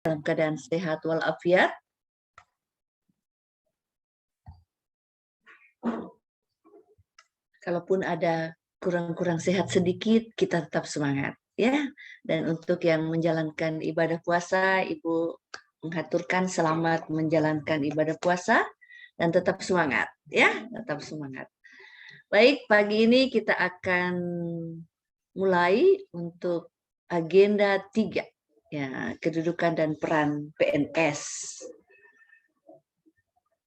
dalam keadaan sehat walafiat. Kalaupun ada kurang-kurang sehat sedikit, kita tetap semangat, ya. Dan untuk yang menjalankan ibadah puasa, Ibu mengaturkan selamat menjalankan ibadah puasa dan tetap semangat, ya, tetap semangat. Baik, pagi ini kita akan mulai untuk agenda 3, ya, kedudukan dan peran PNS.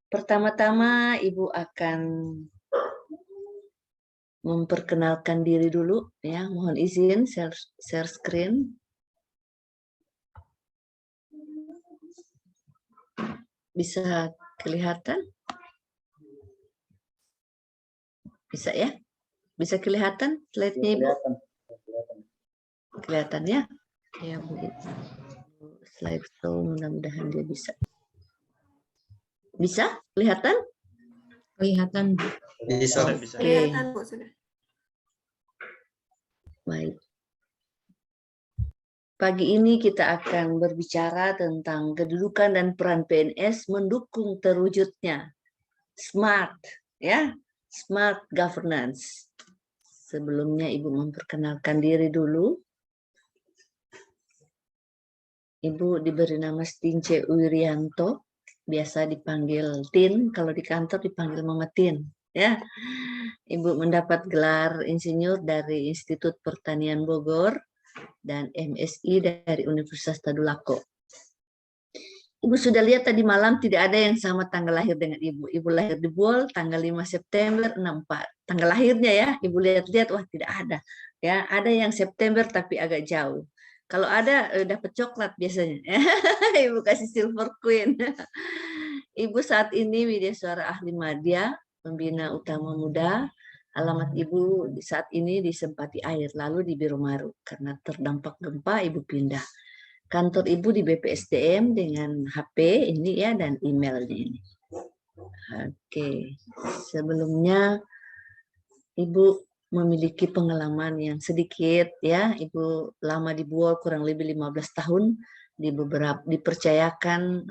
Pertama-tama Ibu akan memperkenalkan diri dulu, ya. Mohon izin share screen. Bisa kelihatan? Bisa ya? Bisa kelihatan slide-nya Ibu? Kelihatan ya? Ya, begitu. Slide show, mudah-mudahan dia bisa. Bisa? Kelihatan? Kelihatan. Bisa. Kelihatan Bu sudah. Baik. Pagi ini kita akan berbicara tentang kedudukan dan peran PNS mendukung terwujudnya smart, ya, smart governance. Sebelumnya Ibu memperkenalkan diri dulu. Ibu diberi nama Stince Wirianto, biasa dipanggil Tin, kalau di kantor dipanggil Mama Tin, ya. Ibu mendapat gelar insinyur dari Institut Pertanian Bogor dan MSI dari Universitas Tadulako. Ibu sudah lihat tadi malam tidak ada yang sama tanggal lahir dengan Ibu. Ibu lahir di Buol tanggal 5 September 64. Tanggal lahirnya ya, Ibu lihat-lihat, wah tidak ada. Ya, ada yang September tapi agak jauh. Kalau ada dapat coklat biasanya. Ibu kasih Silver Queen. Ibu saat ini Widyaswara Ahli Madya, Pembina Utama Muda. Alamat Ibu saat ini di Sempati Air, lalu di Biromaru. Karena terdampak gempa, Ibu pindah. Kantor Ibu di BPSDM dengan HP ini ya, dan emailnya ini. Oke, sebelumnya Ibu memiliki pengalaman yang sedikit ya. Ibu lama di Buol, kurang lebih 15 tahun, dipercayakan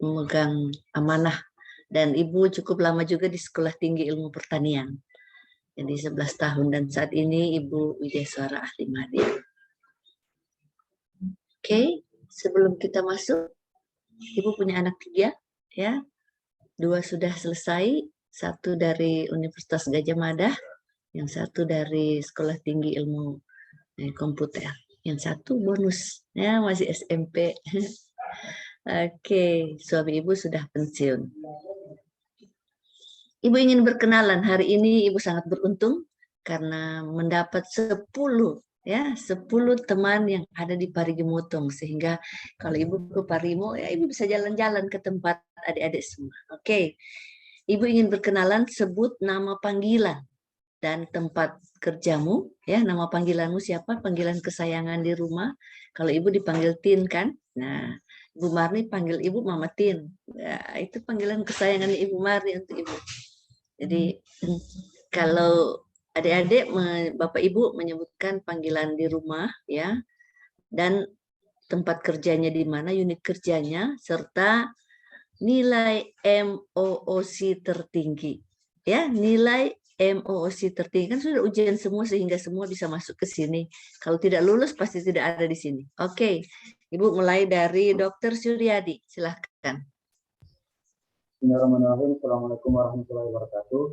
memegang amanah. Dan Ibu cukup lama juga di Sekolah Tinggi Ilmu Pertanian. Jadi 11 tahun, dan saat ini Ibu Widyaswara Ahli Madya. Oke, sebelum kita masuk, Ibu punya anak 3, ya. 2 sudah selesai, 1 dari Universitas Gadjah Mada, yang 1 dari Sekolah Tinggi Ilmu Komputer, yang 1 bonus, ya, masih SMP. Oke, suami Ibu sudah pensiun. Ibu ingin berkenalan, hari ini Ibu sangat beruntung karena mendapat 10 teman yang ada di Parigi Motong, sehingga kalau Ibu ke Parimo ya Ibu bisa jalan-jalan ke tempat adik-adik semua. Oke. Ibu ingin berkenalan, sebut nama panggilan dan tempat kerjamu, ya. Nama panggilanmu siapa? Panggilan kesayangan di rumah. Kalau Ibu dipanggil Tin kan? Nah, Ibu Marni panggil Ibu Mama Tin. Ya, itu panggilan kesayangan Ibu Marni untuk Ibu. Jadi kalau adik-adik, Bapak Ibu menyebutkan panggilan di rumah, ya, dan tempat kerjanya di mana, unit kerjanya, serta nilai MOOC tertinggi, ya, nilai MOOC tertinggi. Kan sudah ujian semua sehingga semua bisa masuk ke sini. Kalau tidak lulus pasti tidak ada di sini. Oke, Ibu mulai dari Dr. Suryadi, silahkan. Bismillahirrahmanirrahim. Assalamualaikum warahmatullahi wabarakatuh.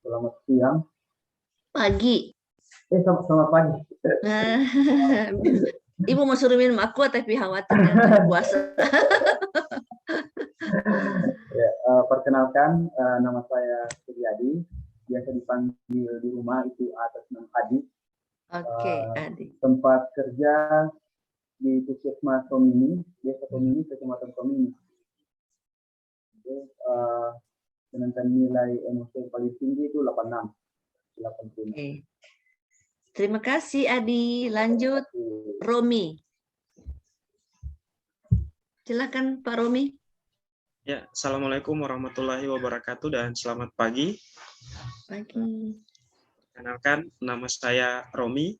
Selamat siang. Pagi. Selamat pagi. Ibu mau suruh minum aqua tapi khawatir jangan puasa. Ya, perkenalkan, nama saya Suryadi. Biasa dipanggil di rumah itu atas nama Adi. Oke, Adi. Tempat kerja di Puskesmas Komini, Desa Komini, Kecamatan Komini. Dengan nilai emosi yang paling tinggi itu 86. Oke. Terima kasih Adi. Lanjut Romi. Silakan Pak Romi. Ya, Assalamualaikum warahmatullahi wabarakatuh dan selamat pagi. Pagi. Perkenalkan, nama saya Romi.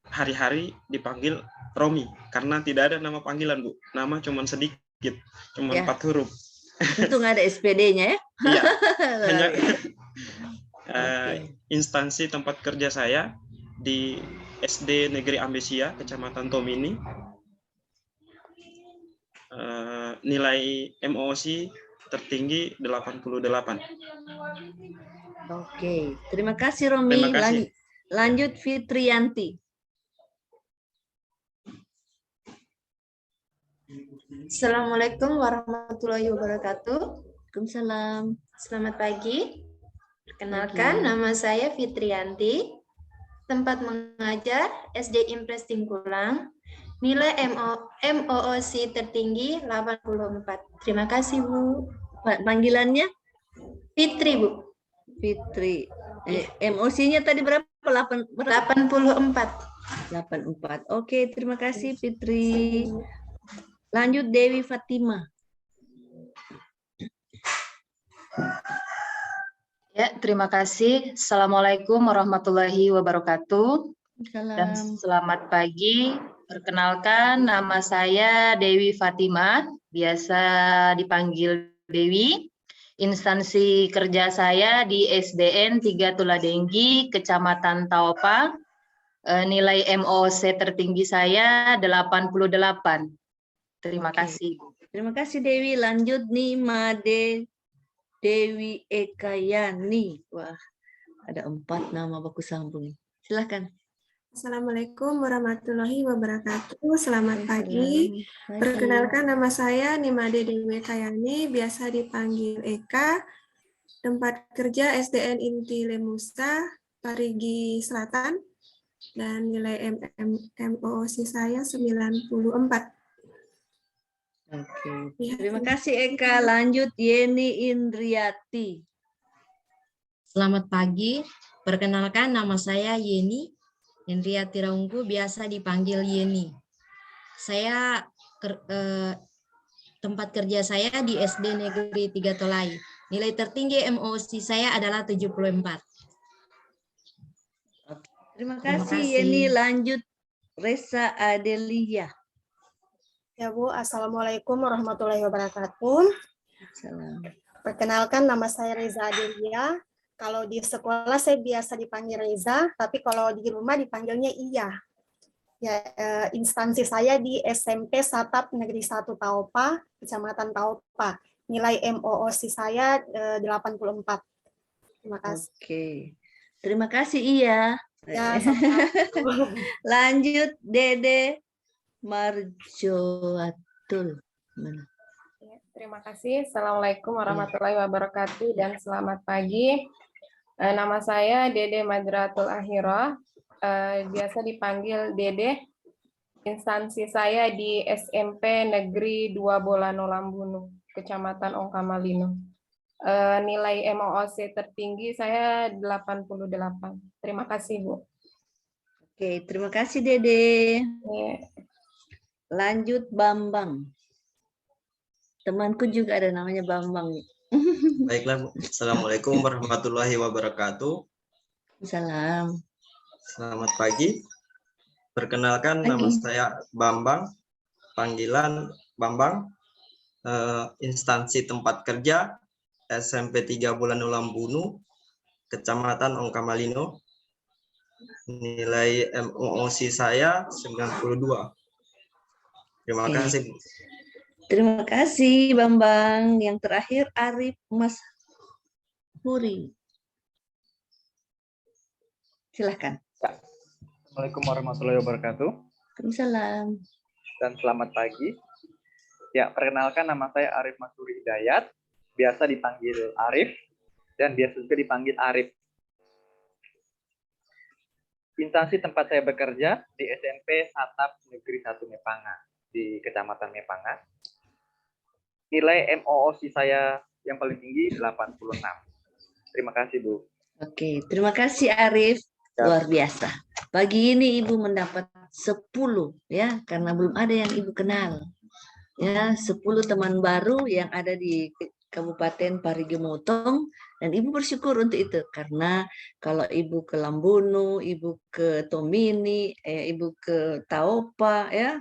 hari-hari dipanggil Romi karena tidak ada nama panggilan, Bu. Nama cuma sedikit, cuma Ya. 4 huruf. Untung ada SPD-nya ya. Iya, Luar hanya biasa. instansi tempat kerja saya di SD Negeri Ambesia, Kecamatan Tomini. Nilai MOOC tertinggi 88. Oke, terima kasih Romi. Terima kasih. Lanjut Fitriyanti. Assalamualaikum warahmatullahi wabarakatuh. Waalaikumsalam. Selamat pagi. Perkenalkan, nama saya Fitriyanti. Tempat mengajar SD Impres Tingkulang. Nilai MOOC tertinggi 84. Terima kasih, Bu. Panggilannya Fitri, Bu. Fitri. MOC-nya tadi berapa? 84. 84. Oke, terima kasih Fitri. Lanjut Dewi Fatima. Ya, terima kasih. Assalamualaikum warahmatullahi wabarakatuh. Dan Salam. selamat pagi. Perkenalkan, nama saya Dewi Fatima, biasa dipanggil Dewi. Instansi kerja saya di SDN 3 Tuladenggi, Kecamatan Taopa. Nilai MOOC tertinggi saya 88. Terima Oke. kasih. Terima kasih Dewi. Lanjut nih Dewi Ekayani. Wah, ada 4 nama baku sambung. Silahkan. Assalamualaikum warahmatullahi wabarakatuh. Selamat pagi. Pagi. Perkenalkan, nama saya Nimade Dewi Kayani, biasa dipanggil Eka. Tempat kerja SDN Inti Lemusa, Parigi Selatan. Dan nilai MOOC saya 94. Oke. Ya, Terima kasih Eka. Lanjut Yeni Indriati. Selamat pagi. Perkenalkan, nama saya Yeni Indriati Raungku, biasa dipanggil Yeni. Saya tempat kerja saya di SD Negeri 3 Tolai. Nilai tertinggi MOOC saya adalah 74. Terima Terima kasih kasih. Yeni. Lanjut Resa Adelia. Ya Bu, Assalamualaikum warahmatullahi wabarakatuh. Salam. Perkenalkan, nama saya Reza Adelia. Kalau di sekolah saya biasa dipanggil Reza, tapi kalau di rumah dipanggilnya Iya. Ya, instansi saya di SMP Satap Negeri 1 Taopa, Kecamatan Taopa. Nilai MOOC saya 84. Terima kasih. Oke. Terima kasih Iya. Ya, sama-sama. Lanjut Dede Marjoatul. Mana? Ya, terima kasih. Assalamualaikum warahmatullahi wabarakatuh dan selamat pagi. Nama saya Dede Madratul Ahirah, biasa dipanggil Dede. Instansi saya di SMP Negeri 2 Bolano Lambunu, Kecamatan Ongkamalino. Nilai MOOC tertinggi saya 88. Terima kasih, Bu. Oke, terima kasih Dede. Ya. Lanjut Bambang. Temanku juga ada namanya Bambang. Baiklah, Bu. Assalamualaikum warahmatullahi wabarakatuh. Salam. Selamat pagi. Perkenalkan, Pagi. nama saya Bambang. Panggilan Bambang. Instansi tempat kerja SMP 3 Bulanu Lambunu, Kecamatan Ongkamalino. Nilai MOOC saya 92. Terima Oke. kasih, Bu. Terima kasih Bambang. Yang terakhir Arif Mas Huri. Silahkan. Assalamualaikum warahmatullahi wabarakatuh. Waalaikumsalam. Dan selamat pagi. Ya, perkenalkan, nama saya Arif Masuri Hidayat, biasa dipanggil Arif, dan biasa juga dipanggil Arif. Instansi tempat saya bekerja di SMP Satap Negeri 1 Mepanga, di Kecamatan Mepanga. Nilai MOOC saya yang paling tinggi 86. Terima kasih, Bu. Oke, terima kasih Arif. Ya. Luar biasa. Pagi ini Ibu mendapat 10 ya, karena belum ada yang Ibu kenal. Ya, 10 teman baru yang ada di Kabupaten Parigi Motong, dan Ibu bersyukur untuk itu karena kalau Ibu ke Lambono, Ibu ke Tomini, Ibu ke Taopa, ya,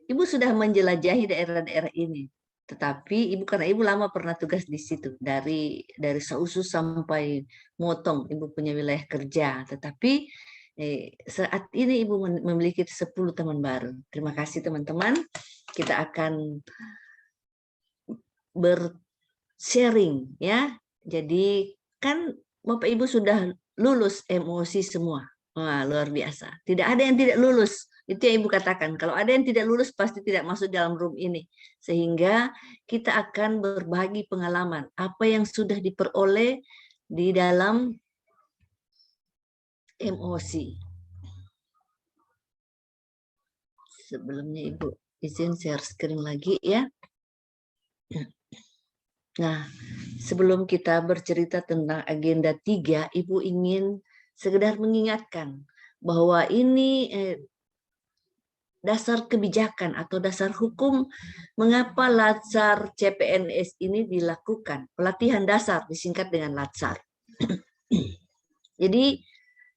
Ibu sudah menjelajahi daerah-daerah ini. Tetapi Ibu karena Ibu lama pernah tugas di situ dari Sausu sampai Motong, Ibu punya wilayah kerja. Tetapi saat ini Ibu memiliki 10 teman baru. Terima kasih teman-teman. Kita akan sharing, ya. Jadi kan Bapak Ibu sudah lulus MOC semua. Wah, luar biasa. Tidak ada yang tidak lulus. Itu yang Ibu katakan. Kalau ada yang tidak lulus pasti tidak masuk dalam room ini. Sehingga kita akan berbagi pengalaman apa yang sudah diperoleh di dalam MOC. Sebelumnya Ibu izin share screen lagi, ya. Nah, sebelum kita bercerita tentang agenda 3, Ibu ingin sekedar mengingatkan bahwa ini dasar kebijakan atau dasar hukum mengapa Latsar CPNS ini dilakukan. Pelatihan dasar disingkat dengan Latsar. Jadi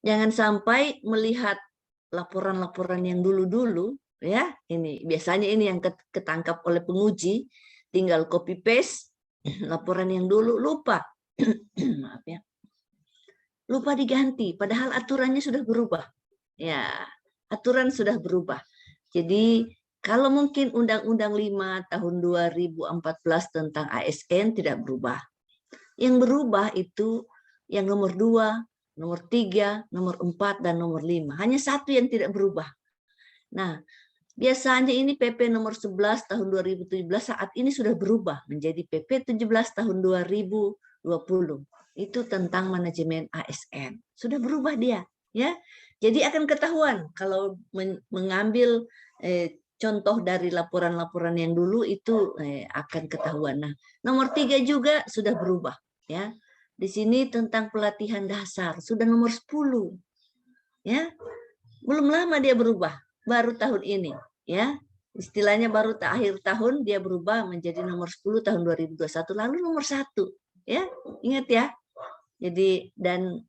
jangan sampai melihat laporan-laporan yang dulu-dulu, ya, ini biasanya ini yang ketangkap oleh penguji, tinggal copy paste laporan yang dulu, lupa maaf ya, lupa diganti padahal aturannya sudah berubah, ya, aturan sudah berubah. Jadi kalau mungkin Undang-Undang 5 tahun 2014 tentang ASN tidak berubah, yang berubah itu yang nomor 2, nomor 3, nomor 4, dan nomor 5, hanya satu yang tidak berubah. Nah, biasanya ini PP nomor 11 tahun 2017 saat ini sudah berubah menjadi PP 17 tahun 2020. Itu tentang manajemen ASN. Sudah berubah dia, ya. Jadi akan ketahuan kalau mengambil contoh dari laporan-laporan yang dulu itu akan ketahuan. Nah, nomor 3 juga sudah berubah, ya. Di sini tentang pelatihan dasar sudah nomor 10. Ya. Belum lama dia berubah, baru tahun ini. Ya, istilahnya baru akhir tahun dia berubah menjadi nomor 10 tahun 2021, lalu nomor 1, ya, ingat ya. Jadi dan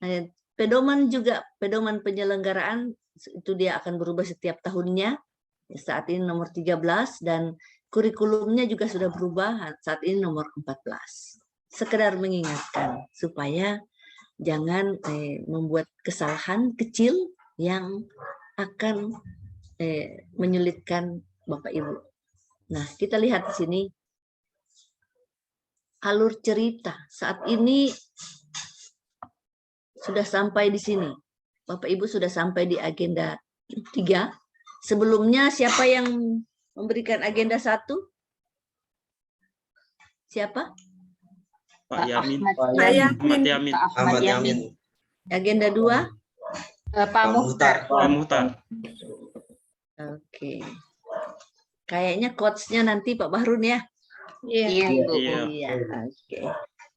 pedoman juga, pedoman penyelenggaraan itu dia akan berubah setiap tahunnya. Saat ini nomor 13 dan kurikulumnya juga sudah berubah, saat ini nomor 14. Sekedar mengingatkan supaya jangan membuat kesalahan kecil yang akan menyulitkan Bapak Ibu. Nah, kita lihat di sini alur cerita saat ini sudah sampai di sini. Bapak Ibu sudah sampai di agenda 3. Sebelumnya siapa yang memberikan agenda 1? Siapa? Pak Yamin. Ahmad Yamin. Ahmad Yamin. Agenda 2? Pak Muhtar. Pak Muhtar. Oke. Kayaknya coach-nya nanti Pak Bahrun ya? Iya. Iya. Oke.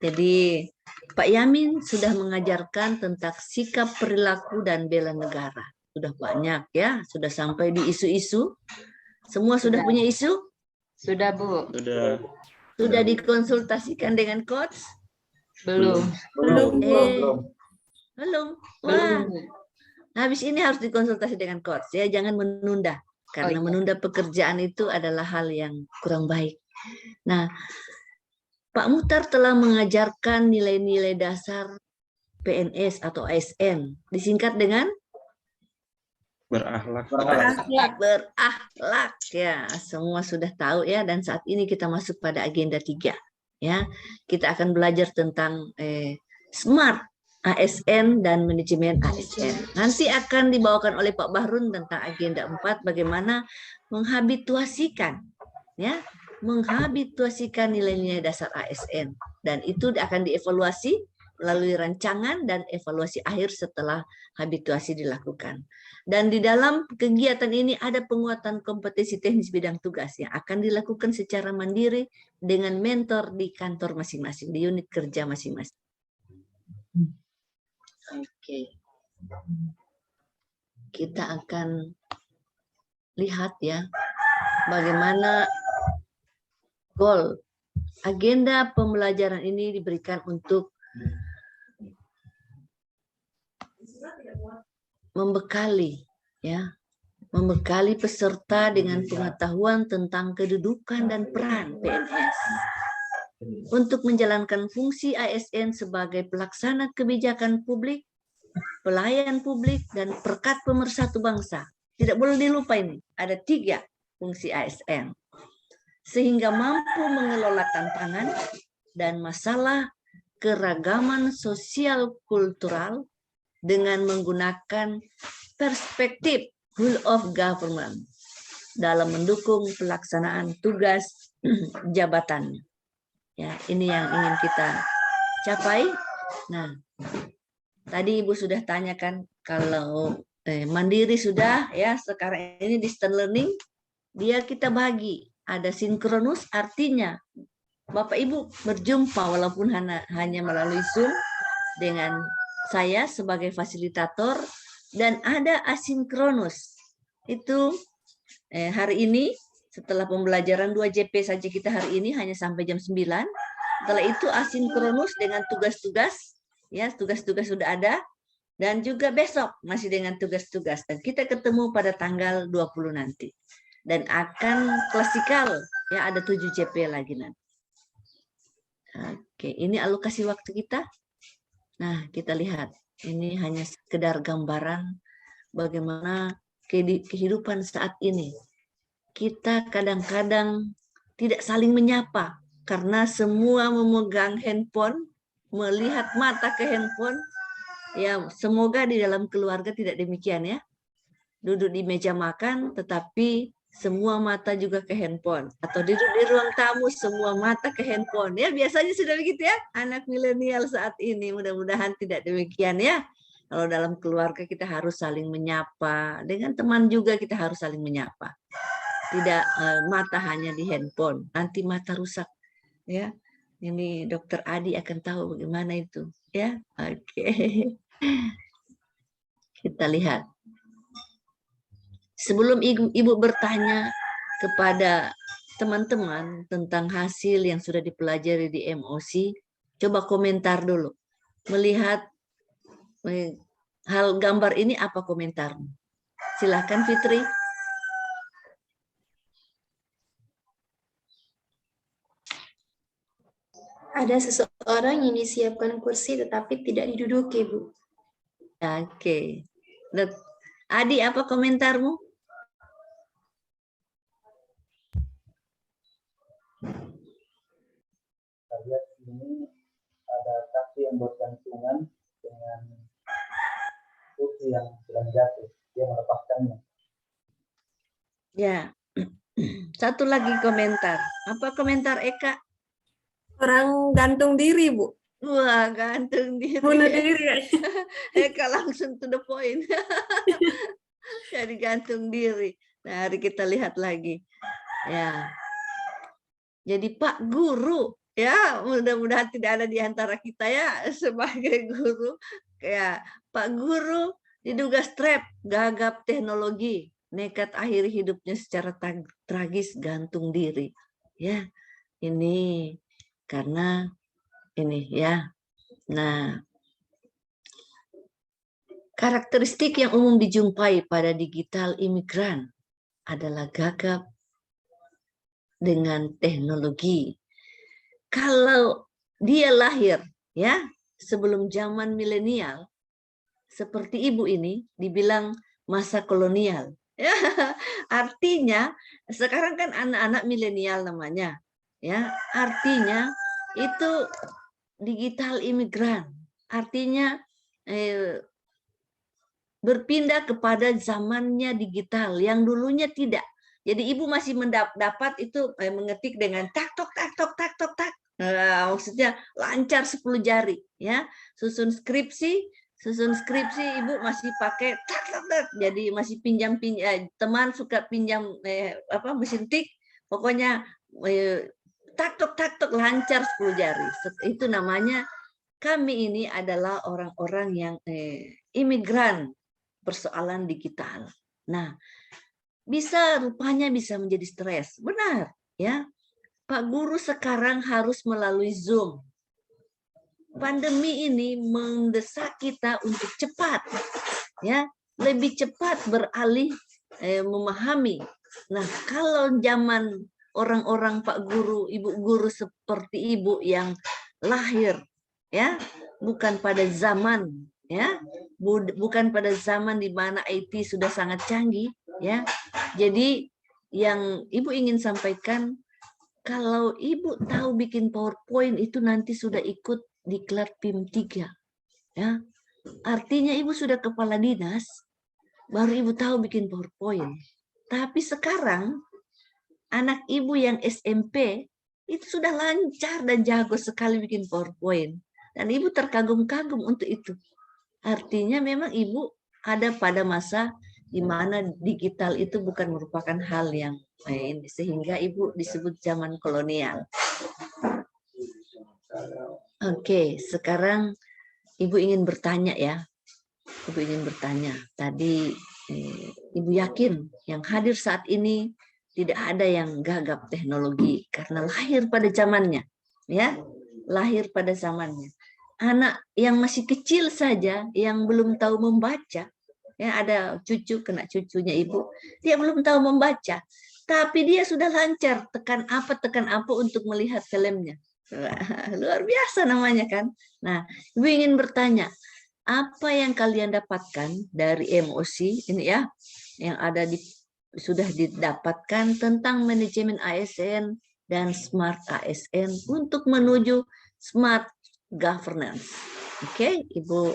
Jadi Pak Yamin sudah mengajarkan tentang sikap, perilaku, dan bela negara. Sudah banyak ya, sudah sampai di isu-isu. Semua sudah punya isu? Sudah, Bu. Sudah. Sudah dikonsultasikan dengan coach? Belum. Belum. Wah. Habis ini harus dikonsultasi dengan coach ya, jangan menunda. Karena menunda pekerjaan itu adalah hal yang kurang baik. Nah, Pak Muhtar telah mengajarkan nilai-nilai dasar PNS atau ASN, disingkat dengan Berakhlak. berakhlak ya. Semua sudah tahu ya, dan saat ini kita masuk pada agenda 3 ya. Kita akan belajar tentang smart ASN dan manajemen ASN. Nanti akan dibawakan oleh Pak Bahrun tentang agenda 4 bagaimana menghabituasikan ya, menghabituasikan nilai-nilai dasar ASN, dan itu akan dievaluasi melalui rancangan dan evaluasi akhir setelah habituasi dilakukan. Dan di dalam kegiatan ini ada penguatan kompetensi teknis bidang tugas yang akan dilakukan secara mandiri dengan mentor di kantor masing-masing, di unit kerja masing-masing. Oke. Kita akan lihat ya bagaimana goal agenda pembelajaran ini diberikan untuk membekali peserta dengan pengetahuan tentang kedudukan dan peran PNS untuk menjalankan fungsi ASN sebagai pelaksana kebijakan publik, pelayan publik, dan perekat pemersatu bangsa. Tidak boleh dilupa ini, ada 3 fungsi ASN. Sehingga mampu mengelola tantangan dan masalah keragaman sosial kultural dengan menggunakan perspektif whole of government dalam mendukung pelaksanaan tugas jabatannya. Ya, ini yang ingin kita capai. Nah, tadi Ibu sudah tanyakan kalau mandiri sudah ya, sekarang ini distance learning dia kita bagi. Ada sinkronus, artinya Bapak Ibu berjumpa walaupun hanya melalui Zoom dengan saya sebagai fasilitator, dan ada asinkronus. Itu hari ini setelah pembelajaran 2 JP saja kita hari ini hanya sampai jam 9. Setelah itu asinkronus dengan tugas-tugas, ya tugas-tugas sudah ada, dan juga besok masih dengan tugas-tugas, dan kita ketemu pada tanggal 20 nanti. Dan akan klasikal, ya ada 7 JP lagi nanti. Oke, ini alokasi waktu kita. Nah, kita lihat. Ini hanya sekedar gambaran bagaimana kehidupan saat ini. Kita kadang-kadang tidak saling menyapa karena semua memegang handphone, melihat mata ke handphone. Ya, semoga di dalam keluarga tidak demikian ya. Duduk di meja makan, tetapi semua mata juga ke handphone, atau duduk di ruang tamu semua mata ke handphone. Ya biasanya sudah begitu ya anak milenial saat ini. Mudah-mudahan tidak demikian ya. Kalau dalam keluarga kita harus saling menyapa, dengan teman juga kita harus saling menyapa. Tidak mata hanya di handphone, nanti mata rusak ya. Ini Dokter Adi akan tahu bagaimana itu ya. Oke. Kita lihat. Sebelum Ibu bertanya kepada teman-teman tentang hasil yang sudah dipelajari di MOC, coba komentar dulu. Melihat hal gambar ini apa komentarmu? Silahkan Fitri. Ada seseorang yang disiapkan kursi tetapi tidak diduduki, Bu. Oke. Adi, apa komentarmu? Kita lihat ini ada kaki yang bergantungan dengan kursi yang sedang jatuh. Dia melepaskannya. Ya. Satu lagi komentar. Apa komentar Eka? Orang gantung diri, Bu. Wah, gantung diri. Bunuh diri. Eka langsung to the point. Jadi gantung diri. Nah, hari kita lihat lagi. Ya. Jadi Pak Guru, ya mudah-mudahan tidak ada di antara kita ya sebagai guru. Ya, Pak Guru diduga strap, gagap teknologi, nekat akhiri hidupnya secara tragis gantung diri. Ya, ini karena ini ya. Nah, karakteristik yang umum dijumpai pada digital imigran adalah gagap dengan teknologi. Kalau dia lahir ya sebelum zaman milenial, seperti ibu ini dibilang masa kolonial. Ya, artinya sekarang kan anak-anak milenial namanya. Ya, artinya itu digital imigran. Artinya berpindah kepada zamannya digital yang dulunya tidak. Jadi ibu masih mendapat itu mengetik dengan tak tok tak tok tak tok tak. Maksudnya lancar 10 jari ya. Susun skripsi ibu masih pakai tak tak tak. Jadi masih pinjam teman suka pinjam mesin tik. Pokoknya tak tok lancar 10 jari. Itu namanya kami ini adalah orang-orang yang imigran persoalan digital. Nah, rupanya bisa menjadi stres. Benar, ya. Pak Guru sekarang harus melalui Zoom. Pandemi ini mendesak kita untuk cepat, ya, lebih cepat beralih memahami. Nah, kalau zaman orang-orang Pak Guru, Ibu Guru seperti Ibu yang lahir, ya, bukan pada zaman, ya, bukan pada zaman di mana IT sudah sangat canggih, ya. Jadi yang Ibu ingin sampaikan, kalau Ibu tahu bikin PowerPoint itu nanti sudah ikut diklat PIM 3, ya. Artinya Ibu sudah kepala dinas, baru Ibu tahu bikin PowerPoint. Tapi sekarang anak Ibu yang SMP itu sudah lancar dan jago sekali bikin PowerPoint. Dan Ibu terkagum-kagum untuk itu. Artinya memang Ibu ada pada masa di mana digital itu bukan merupakan hal yang main, sehingga Ibu disebut zaman kolonial. Oke, sekarang Ibu ingin bertanya ya. Ibu ingin bertanya. Tadi Ibu yakin yang hadir saat ini tidak ada yang gagap teknologi karena lahir pada zamannya, ya, lahir pada zamannya. Anak yang masih kecil saja yang belum tahu membaca, ya, ada cucu, kena cucunya Ibu, dia belum tahu membaca, tapi dia sudah lancar tekan apa untuk melihat filmnya. Luar biasa namanya kan. Nah, Ibu ingin bertanya, apa yang kalian dapatkan dari emosi ini ya, yang ada sudah didapatkan tentang manajemen ASN dan smart ASN untuk menuju smart governance. Oke, Ibu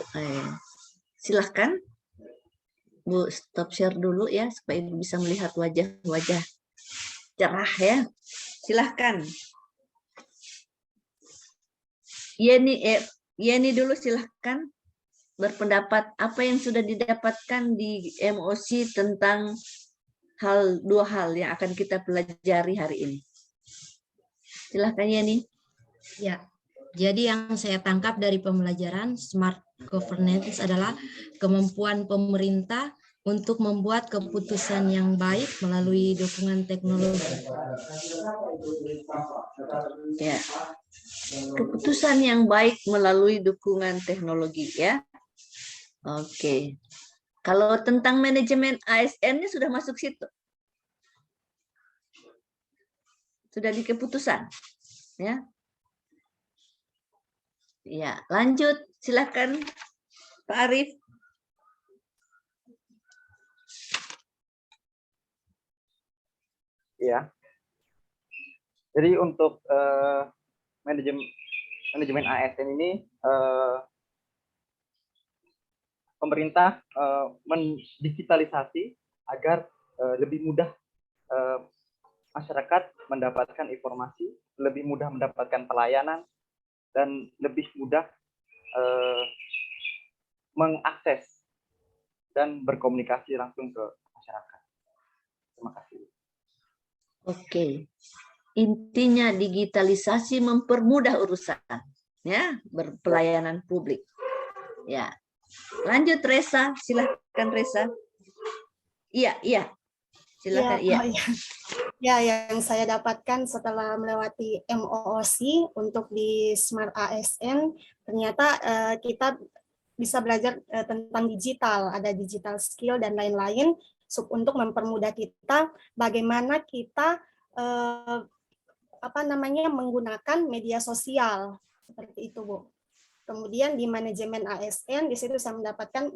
silahkan. Bu stop share dulu ya supaya Ibu bisa melihat wajah-wajah cerah ya. Silahkan. Yeni dulu silahkan berpendapat apa yang sudah didapatkan di MOC tentang dua hal yang akan kita pelajari hari ini. Silahkan Yeni. Ya, jadi yang saya tangkap dari pembelajaran smart governance adalah kemampuan pemerintah untuk membuat keputusan yang baik melalui dukungan teknologi. Ya. Keputusan yang baik melalui dukungan teknologi ya. Oke. Kalau tentang manajemen ASN-nya sudah masuk situ. Sudah di keputusan. Ya. Ya, lanjut. Silakan Pak Arief. Ya. Jadi untuk manajemen ASN ini pemerintah mendigitalisasi agar lebih mudah masyarakat mendapatkan informasi, lebih mudah mendapatkan pelayanan, dan lebih mudah mengakses dan berkomunikasi langsung ke masyarakat. Terima kasih. Oke. Intinya digitalisasi mempermudah urusan, ya, berpelayanan publik. Ya. Lanjut Resa, silakan Resa. Iya. Silakan iya. Ya, yang saya dapatkan setelah melewati MOOC untuk di Smart ASN, ternyata kita bisa belajar tentang digital, ada digital skill dan lain-lain untuk mempermudah kita bagaimana kita menggunakan media sosial seperti itu, Bu. Kemudian di manajemen ASN, di situ saya mendapatkan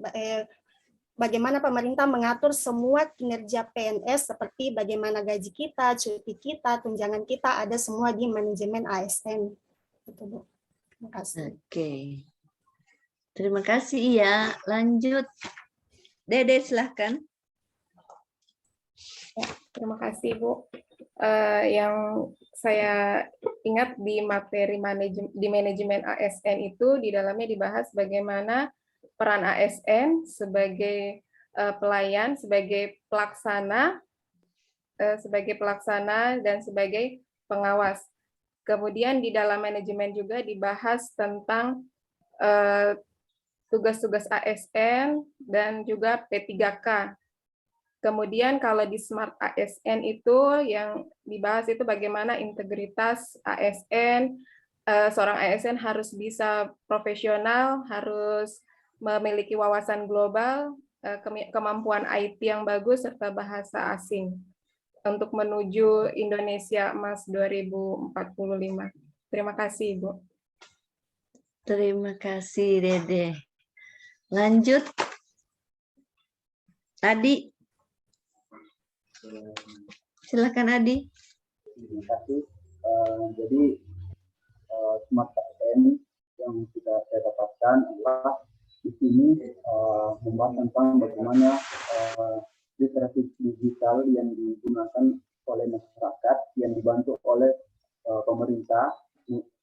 bagaimana pemerintah mengatur semua kinerja PNS seperti bagaimana gaji kita, cuti kita, tunjangan kita, ada semua di manajemen ASN. Itu, Bu. Terima kasih. Oke. Terima kasih, Iya. Lanjut. Dede, silahkan. Ya, terima kasih, Bu. Yang saya ingat di materi di manajemen ASN itu di dalamnya dibahas bagaimana peran ASN sebagai pelayan, sebagai pelaksana dan sebagai pengawas. Kemudian di dalam manajemen juga dibahas tentang tugas-tugas ASN dan juga P3K. Kemudian kalau di Smart ASN itu yang dibahas itu bagaimana integritas ASN. Seorang ASN harus bisa profesional, harus memiliki wawasan global, kemampuan IT yang bagus, serta bahasa asing untuk menuju Indonesia Emas 2045. Terima kasih, Ibu. Terima kasih, Dede. Lanjut. Adi. Silakan, Adi. Terima kasih. Jadi Smart ASN yang saya dapatkan adalah di sini membahas tentang bagaimana literasi digital yang digunakan oleh masyarakat yang dibantu oleh pemerintah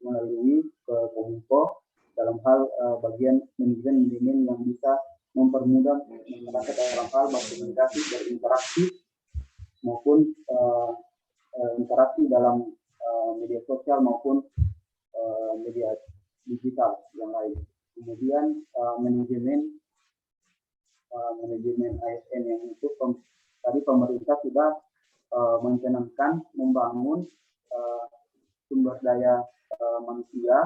melalui Kominfo dalam hal bagian manajemen yang bisa mempermudah masyarakat dalam hal berkomunikasi, berinteraksi maupun interaksi dalam media sosial maupun media digital yang lain. Kemudian manajemen ASN yang itu tadi pemerintah sudah mencanangkan membangun sumber daya manusia,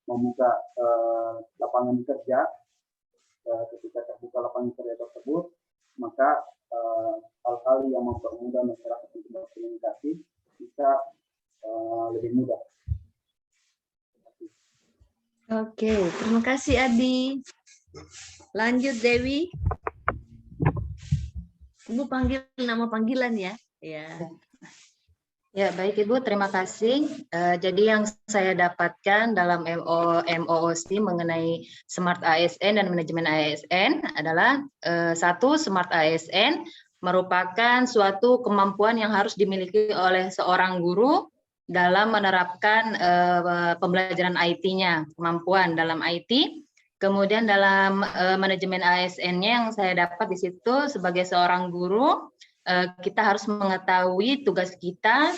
membuka lapangan kerja. Ketika terbuka lapangan kerja tersebut, maka hal-hal yang mempermudah masyarakat untuk berkomunikasi bisa lebih mudah. Oke, terima kasih Adi. Lanjut Dewi. Ibu panggil nama panggilan ya. Ya. Ya, baik Ibu, terima kasih. Jadi yang saya dapatkan dalam MOOC mengenai Smart ASN dan manajemen ASN adalah satu, Smart ASN merupakan suatu kemampuan yang harus dimiliki oleh seorang guru dalam menerapkan pembelajaran IT-nya, kemampuan dalam IT. Kemudian dalam manajemen ASN-nya yang saya dapat di situ sebagai seorang guru, kita harus mengetahui tugas kita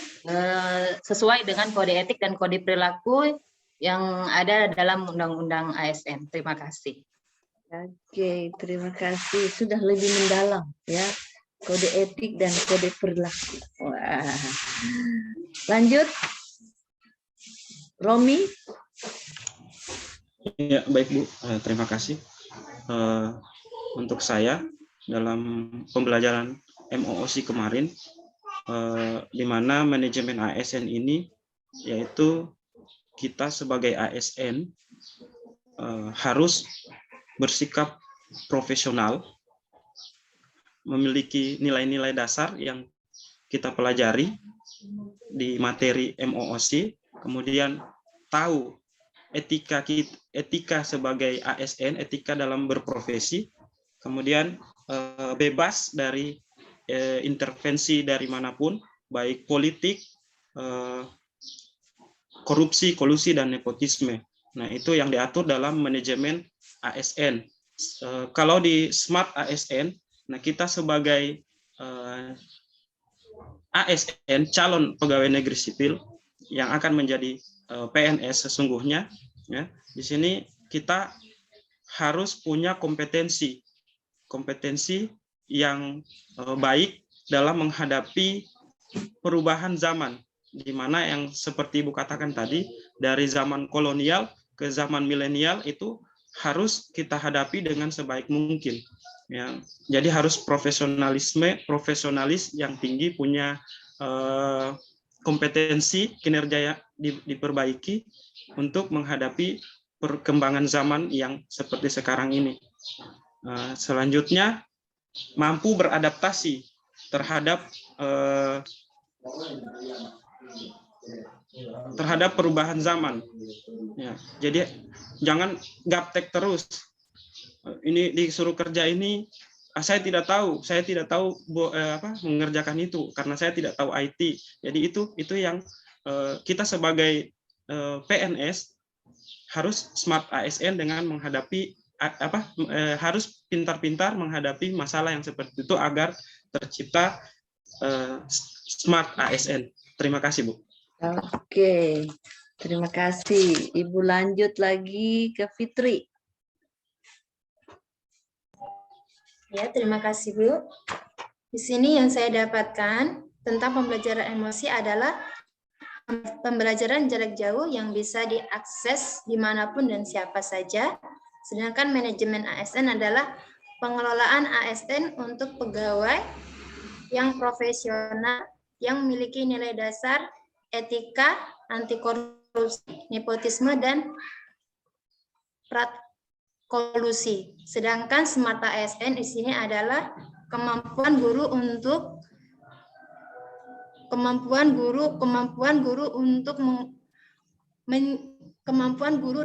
sesuai dengan kode etik dan kode perilaku yang ada dalam Undang-Undang ASN. Terima kasih. Oke, terima kasih. Sudah lebih mendalam ya, kode etik dan kode perilaku. Wah. Lanjut, Romi. Ya, baik Bu, terima kasih. Untuk saya dalam pembelajaran MOOC kemarin, di mana manajemen ASN ini, yaitu kita sebagai ASN harus bersikap profesional, memiliki nilai-nilai dasar yang kita pelajari di materi MOOC, kemudian tahu etika sebagai ASN, etika dalam berprofesi, kemudian bebas dari intervensi dari manapun, baik politik, korupsi, kolusi, dan nepotisme. Nah, itu yang diatur dalam manajemen ASN. Kalau di Smart ASN, nah kita sebagai ASN, calon pegawai negeri sipil yang akan menjadi PNS sesungguhnya, ya, di sini kita harus punya kompetensi yang baik dalam menghadapi perubahan zaman, di mana yang seperti Ibu katakan tadi, dari zaman kolonial ke zaman milenial itu harus kita hadapi dengan sebaik mungkin. Ya, jadi harus profesionalis yang tinggi, punya kompetensi, kinerja diperbaiki untuk menghadapi perkembangan zaman yang seperti sekarang ini. Selanjutnya, mampu beradaptasi terhadap perubahan zaman. Ya, jadi jangan gaptek terus. Ini disuruh kerja ini, saya tidak tahu mengerjakan itu karena saya tidak tahu IT. Jadi itu yang kita sebagai PNS harus Smart ASN dengan menghadapi harus pintar-pintar menghadapi masalah yang seperti itu agar tercipta Smart ASN. Terima kasih, Bu. Oke, terima kasih. Ibu lanjut lagi ke Fitri. Ya, terima kasih Bu. Di sini yang saya dapatkan tentang pembelajaran emosi adalah pembelajaran jarak jauh yang bisa diakses dimanapun dan siapa saja. Sedangkan manajemen ASN adalah pengelolaan ASN untuk pegawai yang profesional, yang memiliki nilai dasar, etika, anti korupsi, nepotisme, dan kolusi. Sedangkan Smart ASN di sini adalah kemampuan guru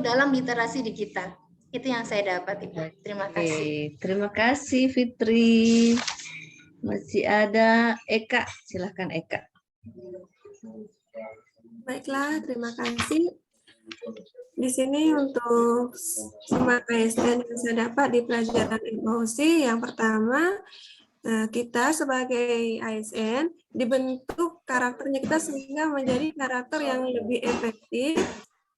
dalam literasi digital. Itu yang saya dapat, Ibu. Terima kasih. Terima kasih Fitri. Masih ada Eka, silahkan Eka. Baiklah, terima kasih. Di sini untuk Smart ASN yang saya dapat di pelajaran emosi, yang pertama, kita sebagai ASN dibentuk karakternya kita sehingga menjadi karakter yang lebih efektif,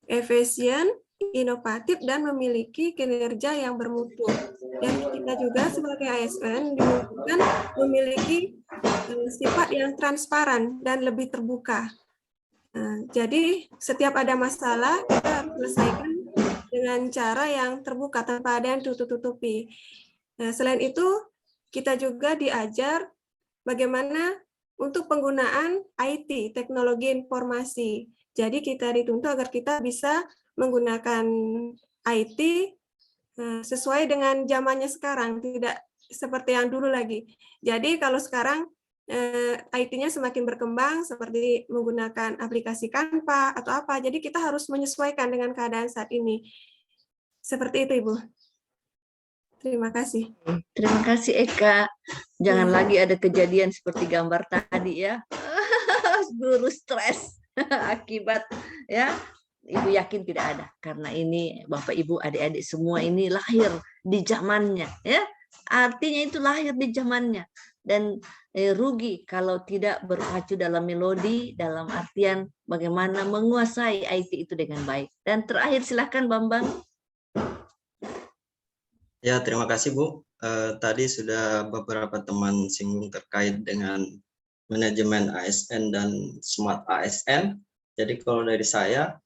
efisien, inovatif, dan memiliki kinerja yang bermutu. Dan kita juga sebagai ASN dibutuhkan memiliki sifat yang transparan dan lebih terbuka. Jadi setiap ada masalah kita harus selesaikan dengan cara yang terbuka tanpa ada yang tutup-tutupi. Selain itu kita juga diajar bagaimana untuk penggunaan IT, teknologi informasi. Jadi kita dituntut agar kita bisa menggunakan IT sesuai dengan zamannya sekarang, tidak seperti yang dulu lagi. Jadi kalau sekarang IT-nya semakin berkembang seperti menggunakan aplikasi Canva atau apa, jadi kita harus menyesuaikan dengan keadaan saat ini. Seperti itu, Ibu. Terima kasih. Terima kasih Eka. Jangan lagi ada kejadian seperti gambar tadi ya. Guru stres akibat ya. Ibu yakin tidak ada, karena ini Bapak Ibu adik-adik semua ini lahir di zamannya ya. Artinya itu lahir di zamannya, dan rugi kalau tidak berpacu dalam melodi, dalam artian bagaimana menguasai IT itu dengan baik. Dan terakhir silahkan Bambang. Ya, terima kasih Bu. Tadi sudah beberapa teman singgung terkait dengan manajemen ASN dan Smart ASN. Jadi kalau dari saya,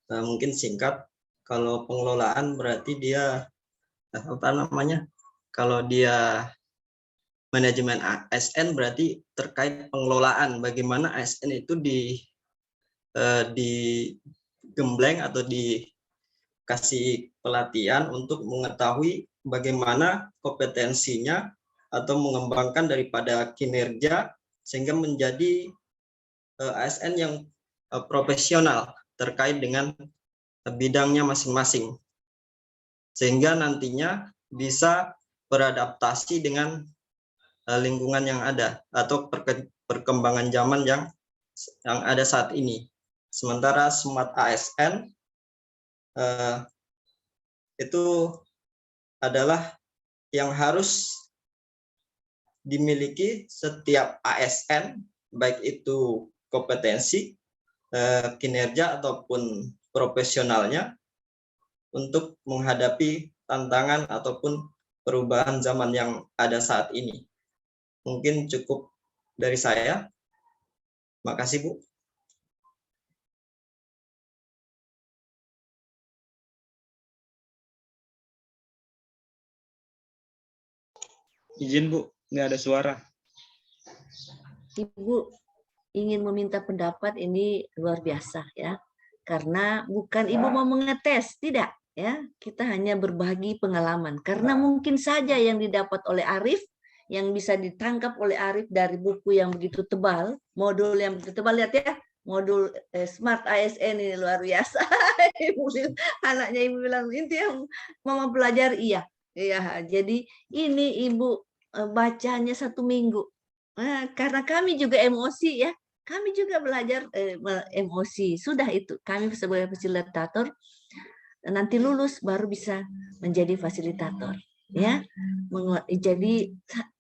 mungkin singkat, kalau pengelolaan berarti dia, apa namanya, kalau dia manajemen ASN berarti terkait pengelolaan, bagaimana ASN itu digembleng atau dikasih pelatihan untuk mengetahui bagaimana kompetensinya atau mengembangkan daripada kinerja sehingga menjadi ASN yang profesional terkait dengan bidangnya masing-masing, sehingga nantinya bisa beradaptasi dengan lingkungan yang ada atau perkembangan zaman yang ada saat ini. Sementara Smart ASN itu adalah yang harus dimiliki setiap ASN, baik itu kompetensi, kinerja ataupun profesionalnya untuk menghadapi tantangan ataupun perubahan zaman yang ada saat ini. Mungkin cukup dari saya. Makasih Bu. Izin Bu, nggak ada suara. Ibu ingin meminta pendapat, ini luar biasa ya. Karena bukan Ibu mau mengetes, tidak ya. Kita hanya berbagi pengalaman. Karena mungkin saja yang didapat oleh Arif, yang bisa ditangkap oleh Arif dari buku yang begitu tebal, modul yang begitu tebal, lihat ya, modul Smart ASN ini luar biasa. Anaknya Ibu bilang, itu yang Mama belajar, iya. Iya, jadi ini Ibu bacanya 1 minggu. Nah, karena kami juga emosi ya, kami juga belajar emosi. Sudah itu, kami sebagai fasilitator nanti lulus baru bisa menjadi fasilitator. Ya, jadi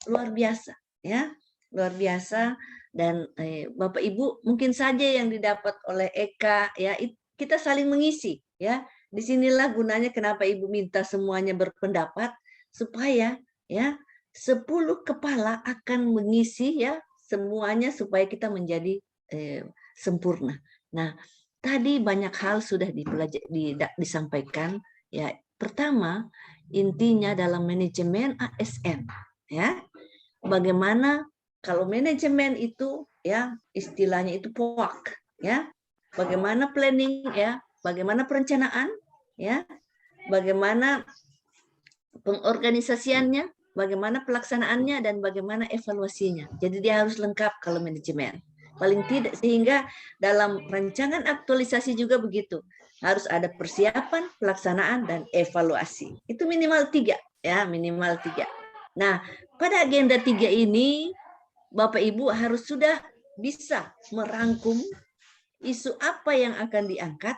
luar biasa ya, luar biasa. Dan Bapak Ibu mungkin saja yang didapat oleh Eka ya, kita saling mengisi ya. Disinilah gunanya kenapa Ibu minta semuanya berpendapat, supaya ya 10 kepala akan mengisi ya semuanya supaya kita menjadi sempurna. Nah, tadi banyak hal sudah disampaikan. Ya, pertama, intinya dalam manajemen ASN, ya. Bagaimana kalau manajemen itu ya istilahnya itu POAK, ya. Bagaimana planning ya, bagaimana perencanaan ya, bagaimana pengorganisasiannya, bagaimana pelaksanaannya, dan bagaimana evaluasinya. Jadi dia harus lengkap kalau manajemen. Paling tidak, sehingga dalam rancangan aktualisasi juga begitu. Harus ada persiapan, pelaksanaan, dan evaluasi. Itu minimal 3, ya, minimal 3. Nah, pada agenda 3 ini, Bapak Ibu harus sudah bisa merangkum isu apa yang akan diangkat,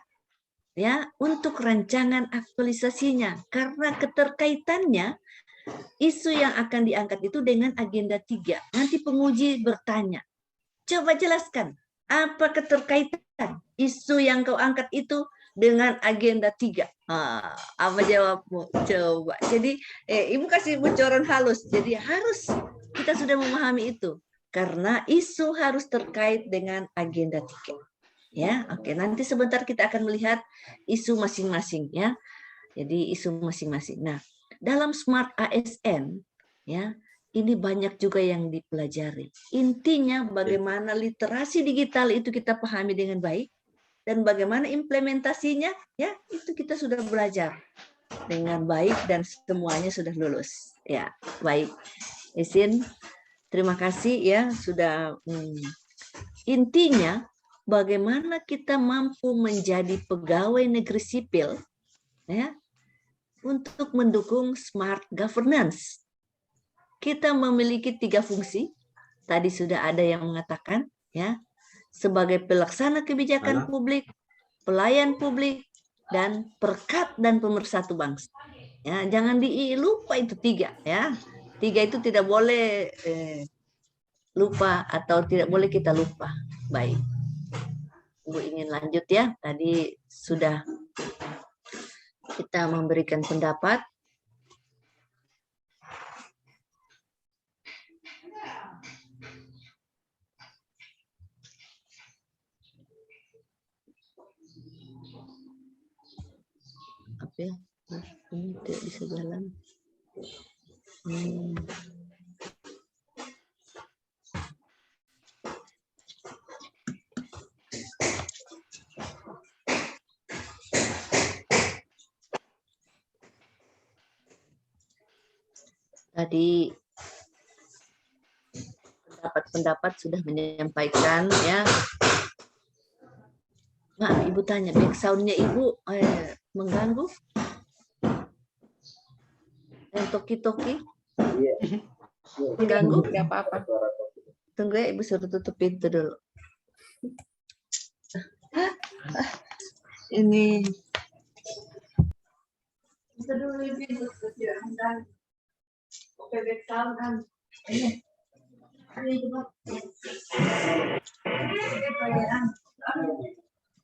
ya, untuk rancangan aktualisasinya, karena keterkaitannya isu yang akan diangkat itu dengan agenda 3. Nanti penguji bertanya, coba jelaskan apa keterkaitan isu yang kau angkat itu dengan agenda 3. Apa jawabmu? Coba. Jadi Ibu kasih bocoran halus. Jadi harus kita sudah memahami itu, karena isu harus terkait dengan agenda 3. Ya, oke. Nanti sebentar kita akan melihat isu masing-masing, ya. Jadi isu masing-masing. Nah, dalam Smart ASN, ya, ini banyak juga yang dipelajari. Intinya bagaimana literasi digital itu kita pahami dengan baik, dan bagaimana implementasinya, ya, itu kita sudah belajar dengan baik dan semuanya sudah lulus. Ya, baik. Izin, terima kasih ya sudah. Intinya bagaimana kita mampu menjadi pegawai negeri sipil, ya, untuk mendukung smart governance. Kita memiliki 3 fungsi. Tadi sudah ada yang mengatakan, ya, sebagai pelaksana kebijakan publik, pelayan publik, dan perekat dan pemersatu bangsa. Ya, jangan dilupa itu 3, ya. 3 itu tidak boleh lupa atau tidak boleh kita lupa. Baik. Ibu ingin lanjut ya. Tadi sudah kita memberikan pendapat. Apa ya? Ini tidak bisa jalan. Tadi pendapat-pendapat sudah menyampaikan, ya. Maaf, Ibu tanya, back sound-nya Ibu mengganggu? Yang toki-toki? Mengganggu? Tidak apa-apa. Tunggu ya, Ibu suruh tutup pintu dulu. Ini. Bisa dulu Ibu, oke, back sound kan. Ini coba.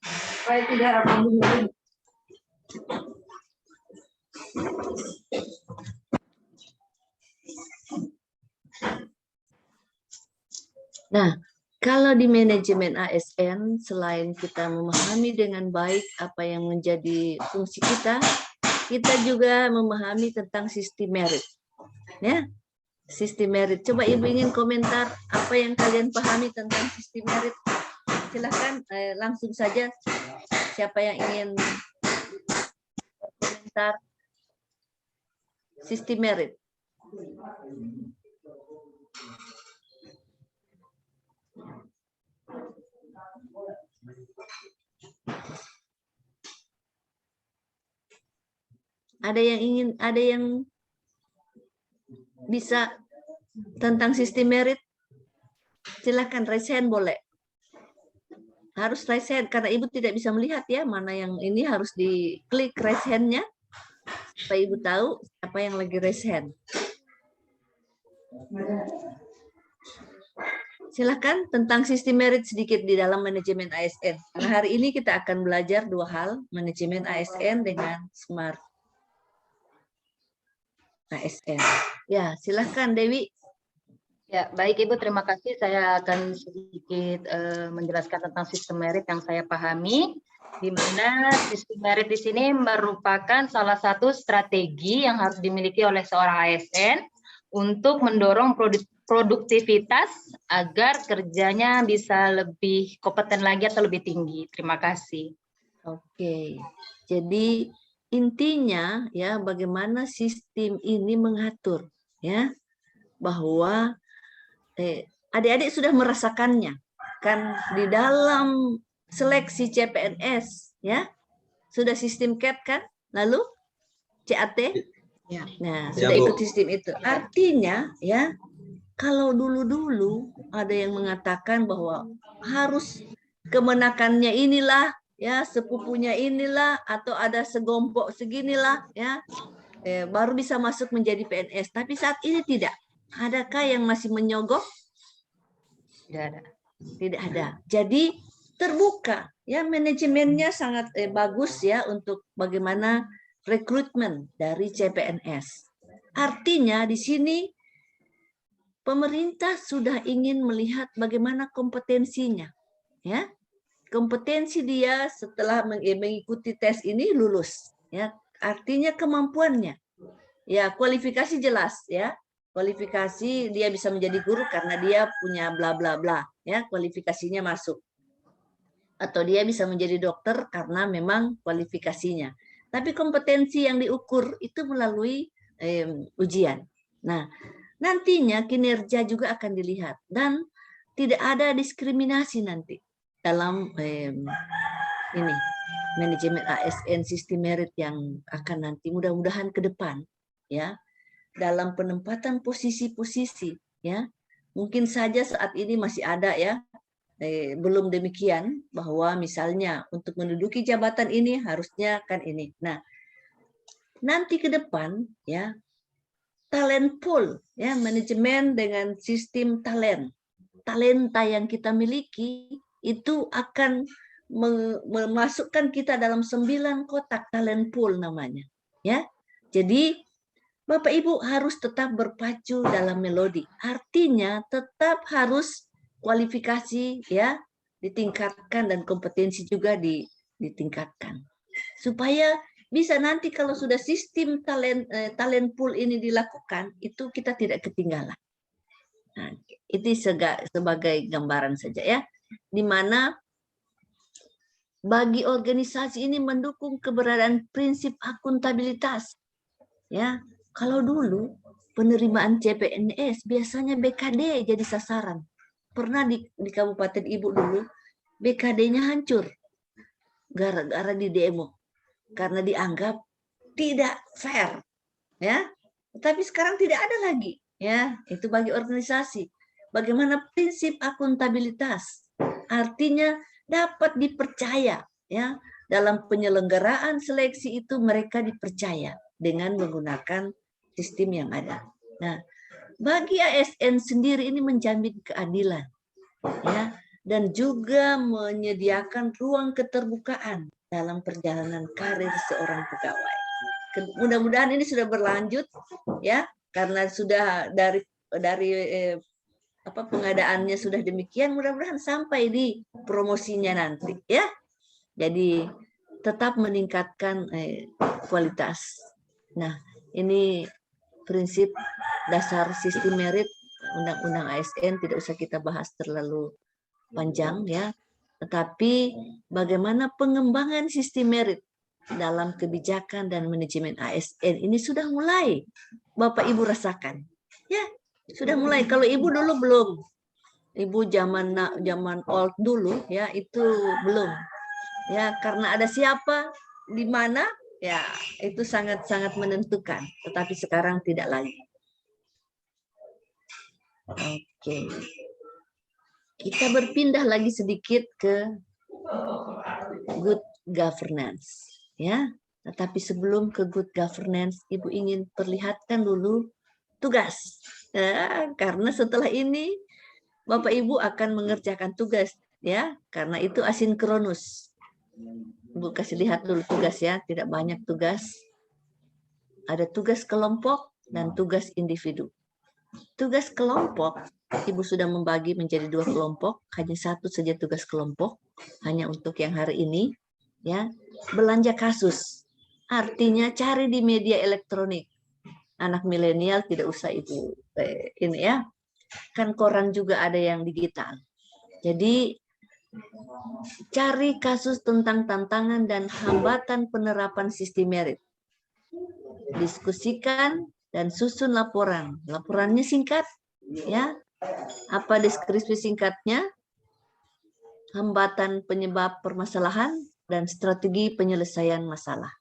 Supaya tidak ramai. Nah, kalau di manajemen ASN, selain kita memahami dengan baik apa yang menjadi fungsi kita juga memahami tentang sistem merit. Ya, sistem merit. Coba Ibu ingin komentar apa yang kalian pahami tentang sistem merit. Silahkan langsung saja. Siapa yang ingin komentar sistem merit? Ada yang bisa tentang sistem merit? Silahkan raise hand boleh. Harus raise hand karena Ibu tidak bisa melihat ya mana yang ini, harus diklik raise hand-nya supaya Ibu tahu siapa yang lagi raise hand. Silahkan tentang sistem merit sedikit di dalam manajemen ASN. Karena hari ini kita akan belajar 2 hal, manajemen ASN dengan smart ASN. Ya, silahkan Dewi. Ya, baik Ibu, terima kasih. Saya akan sedikit menjelaskan tentang sistem merit yang saya pahami, di mana sistem merit di sini merupakan salah satu strategi yang harus dimiliki oleh seorang ASN untuk mendorong produktivitas agar kerjanya bisa lebih kompeten lagi atau lebih tinggi. Terima kasih. Oke, jadi intinya ya bagaimana sistem ini mengatur ya bahwa adik-adik sudah merasakannya kan di dalam seleksi CPNS ya sudah sistem CAT kan lalu CAT Ya. nah Ya, sudah Bu. ikut sistem itu artinya ya kalau dulu ada yang mengatakan bahwa harus kemenakannya inilah ya sepupunya inilah atau ada segompok seginilah ya baru bisa masuk menjadi PNS tapi saat ini tidak. Adakah yang masih menyogok? Tidak ada. Tidak ada. Jadi terbuka ya manajemennya sangat bagus ya untuk bagaimana rekrutmen dari CPNS. Artinya di sini pemerintah sudah ingin melihat bagaimana kompetensinya ya. Kompetensi dia setelah mengikuti tes ini lulus ya. Artinya kemampuannya. Ya, kualifikasi jelas ya. Kualifikasi dia bisa menjadi guru karena dia punya bla bla bla ya kualifikasinya masuk atau dia bisa menjadi dokter karena memang kualifikasinya tapi kompetensi yang diukur itu melalui ujian. Nah nantinya kinerja juga akan dilihat dan tidak ada diskriminasi nanti dalam ini manajemen ASN sistem merit yang akan nanti mudah-mudahan ke depan ya dalam penempatan posisi-posisi ya mungkin saja saat ini masih ada ya belum demikian bahwa misalnya untuk menduduki jabatan ini harusnya kan ini. Nah nanti ke depan ya talent pool ya manajemen dengan sistem talenta yang kita miliki itu akan memasukkan kita dalam 9 kotak talent pool namanya ya. Jadi Bapak Ibu harus tetap berpacu dalam melodi. Artinya tetap harus kualifikasi ya ditingkatkan dan kompetensi juga ditingkatkan. Supaya bisa nanti kalau sudah sistem talent pool ini dilakukan itu kita tidak ketinggalan. Nah, itu sebagai gambaran saja ya. Di mana bagi organisasi ini mendukung keberadaan prinsip akuntabilitas. Ya, kalau dulu penerimaan CPNS biasanya BKD jadi sasaran. Pernah di Kabupaten Ibu dulu BKD-nya hancur gara-gara di demo karena dianggap tidak fair, ya. Tapi sekarang tidak ada lagi, ya. Itu bagi organisasi. Bagaimana prinsip akuntabilitas? Artinya dapat dipercaya, ya. Dalam penyelenggaraan seleksi itu mereka dipercaya dengan menggunakan sistem yang ada. Nah, bagi ASN sendiri ini menjamin keadilan, ya, dan juga menyediakan ruang keterbukaan dalam perjalanan karir seorang pegawai. Mudah-mudahan ini sudah berlanjut, ya, karena sudah dari pengadaannya sudah demikian. Mudah-mudahan sampai di promosinya nanti, ya. Jadi tetap meningkatkan kualitas. Nah, ini prinsip dasar sistem merit Undang-Undang ASN, tidak usah kita bahas terlalu panjang ya. Tetapi bagaimana pengembangan sistem merit dalam kebijakan dan manajemen ASN ini sudah mulai Bapak Ibu rasakan. Ya, sudah mulai. Kalau Ibu dulu belum. Ibu zaman old dulu ya, itu belum. Ya, karena ada siapa di mana ya, itu sangat-sangat menentukan. Tetapi sekarang tidak lagi. Oke. Kita berpindah lagi sedikit ke good governance, ya. Tetapi sebelum ke good governance, Ibu ingin perlihatkan dulu tugas. Karena setelah ini Bapak Ibu akan mengerjakan tugas, ya. Karena itu asinkronus. Ibu kasih lihat dulu tugas ya, tidak banyak tugas. Ada tugas kelompok, dan tugas individu. Tugas kelompok, Ibu sudah membagi menjadi 2 kelompok, hanya satu saja tugas kelompok, hanya untuk yang hari ini, ya. Belanja kasus, artinya cari di media elektronik. Anak milenial tidak usah Ibu ini ya, kan koran juga ada yang digital. Jadi cari kasus tentang tantangan dan hambatan penerapan sistem merit. Diskusikan dan susun laporan. Laporannya singkat, ya. Apa deskripsi singkatnya? Hambatan penyebab permasalahan dan strategi penyelesaian masalah.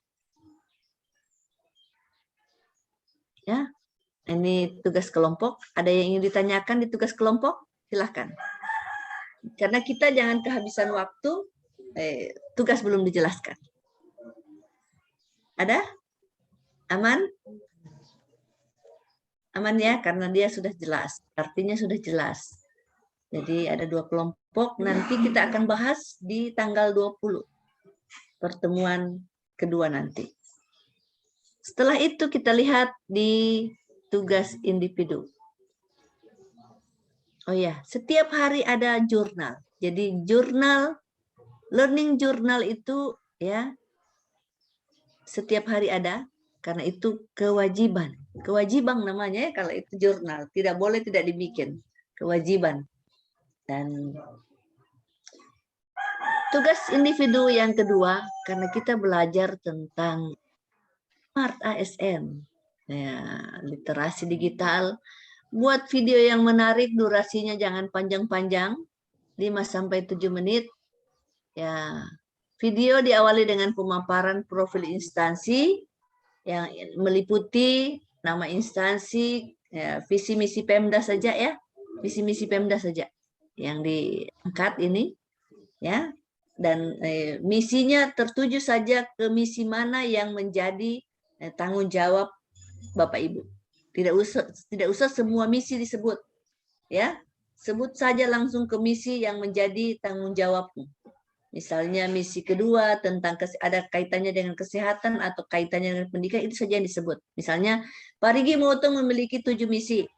Ya, ini tugas kelompok. Ada yang ingin ditanyakan di tugas kelompok? Silahkan. Karena kita jangan kehabisan waktu, tugas belum dijelaskan. Ada? Aman? Aman ya, karena dia sudah jelas. Artinya sudah jelas. Jadi ada 2 kelompok, nanti kita akan bahas di tanggal 20. Pertemuan kedua nanti. Setelah itu kita lihat di tugas individu. Oh ya, setiap hari ada jurnal. Jadi jurnal, learning journal itu ya setiap hari ada, karena itu kewajiban. Kewajiban namanya ya kalau itu jurnal. Tidak boleh tidak dibikin. Kewajiban. Dan tugas individu yang kedua, karena kita belajar tentang Smart ASN. Ya, literasi digital. Buat video yang menarik, durasinya jangan panjang-panjang, 5-7 menit. Ya, video diawali dengan pemaparan profil instansi yang meliputi nama instansi, ya, visi misi Pemda saja ya, visi misi Pemda saja yang diangkat ini, ya. Dan misinya tertuju saja ke misi mana yang menjadi tanggung jawab Bapak Ibu. Tidak usah semua misi disebut, ya. Sebut saja langsung ke misi yang menjadi tanggung jawabmu. Misalnya misi kedua tentang ada kaitannya dengan kesehatan atau kaitannya dengan pendidikan, itu saja yang disebut. Misalnya Parigi Motong memiliki 7 misi.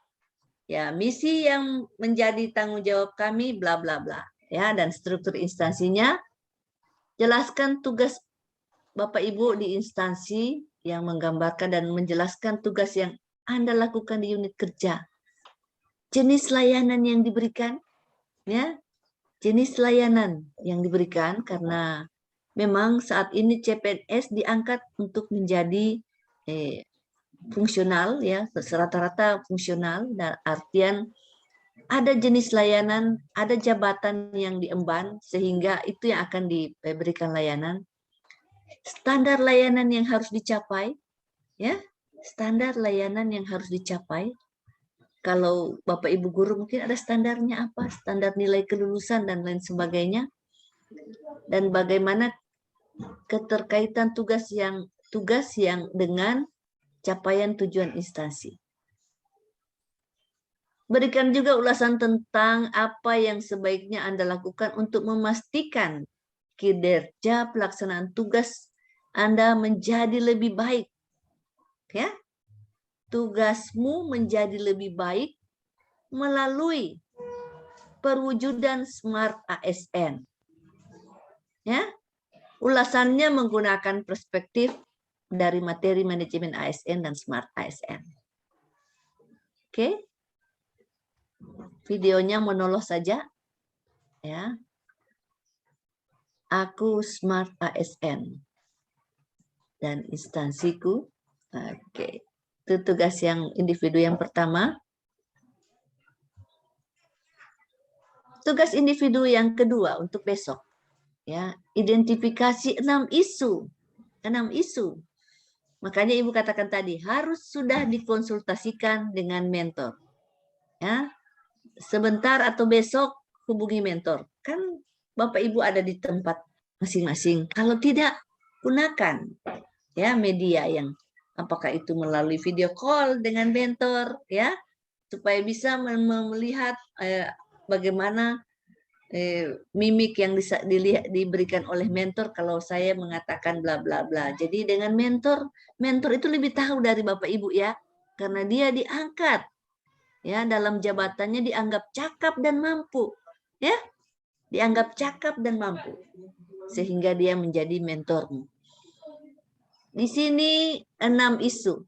Ya, misi yang menjadi tanggung jawab kami bla bla bla, ya, dan struktur instansinya. Jelaskan tugas Bapak Ibu di instansi yang menggambarkan dan menjelaskan tugas yang Anda lakukan di unit kerja. Jenis layanan yang diberikan, ya. Jenis layanan yang diberikan, karena memang saat ini CPNS diangkat untuk menjadi fungsional, ya, rata-rata fungsional, dan artian ada jenis layanan, ada jabatan yang diemban, sehingga itu yang akan diberikan layanan. Standar layanan yang harus dicapai, ya, standar layanan yang harus dicapai. Kalau Bapak Ibu guru mungkin ada standarnya apa, standar nilai kelulusan dan lain sebagainya. Dan bagaimana keterkaitan tugas yang dengan capaian tujuan instansi. Berikan juga ulasan tentang apa yang sebaiknya Anda lakukan untuk memastikan kinerja pelaksanaan tugas Anda menjadi lebih baik. Ya, tugasmu menjadi lebih baik melalui perwujudan Smart ASN. Ya, ulasannya menggunakan perspektif dari materi manajemen ASN dan Smart ASN. Oke, videonya monolog saja. Ya, aku Smart ASN dan instansiku. Oke. Itu tugas yang individu yang pertama. Tugas individu yang kedua untuk besok, ya, identifikasi 6 isu. 6 isu. Makanya Ibu katakan tadi harus sudah dikonsultasikan dengan mentor. Ya. Sebentar atau besok hubungi mentor. Kan Bapak Ibu ada di tempat masing-masing. Kalau tidak, gunakan ya media yang apakah itu melalui video call dengan mentor, ya, supaya bisa melihat bagaimana mimik yang diberikan oleh mentor kalau saya mengatakan bla bla bla. Jadi dengan mentor itu lebih tahu dari Bapak Ibu, ya, karena dia diangkat. Ya, dalam jabatannya dianggap cakap dan mampu. Ya, dianggap cakap dan mampu. Sehingga dia menjadi mentormu. Di sini 6 isu.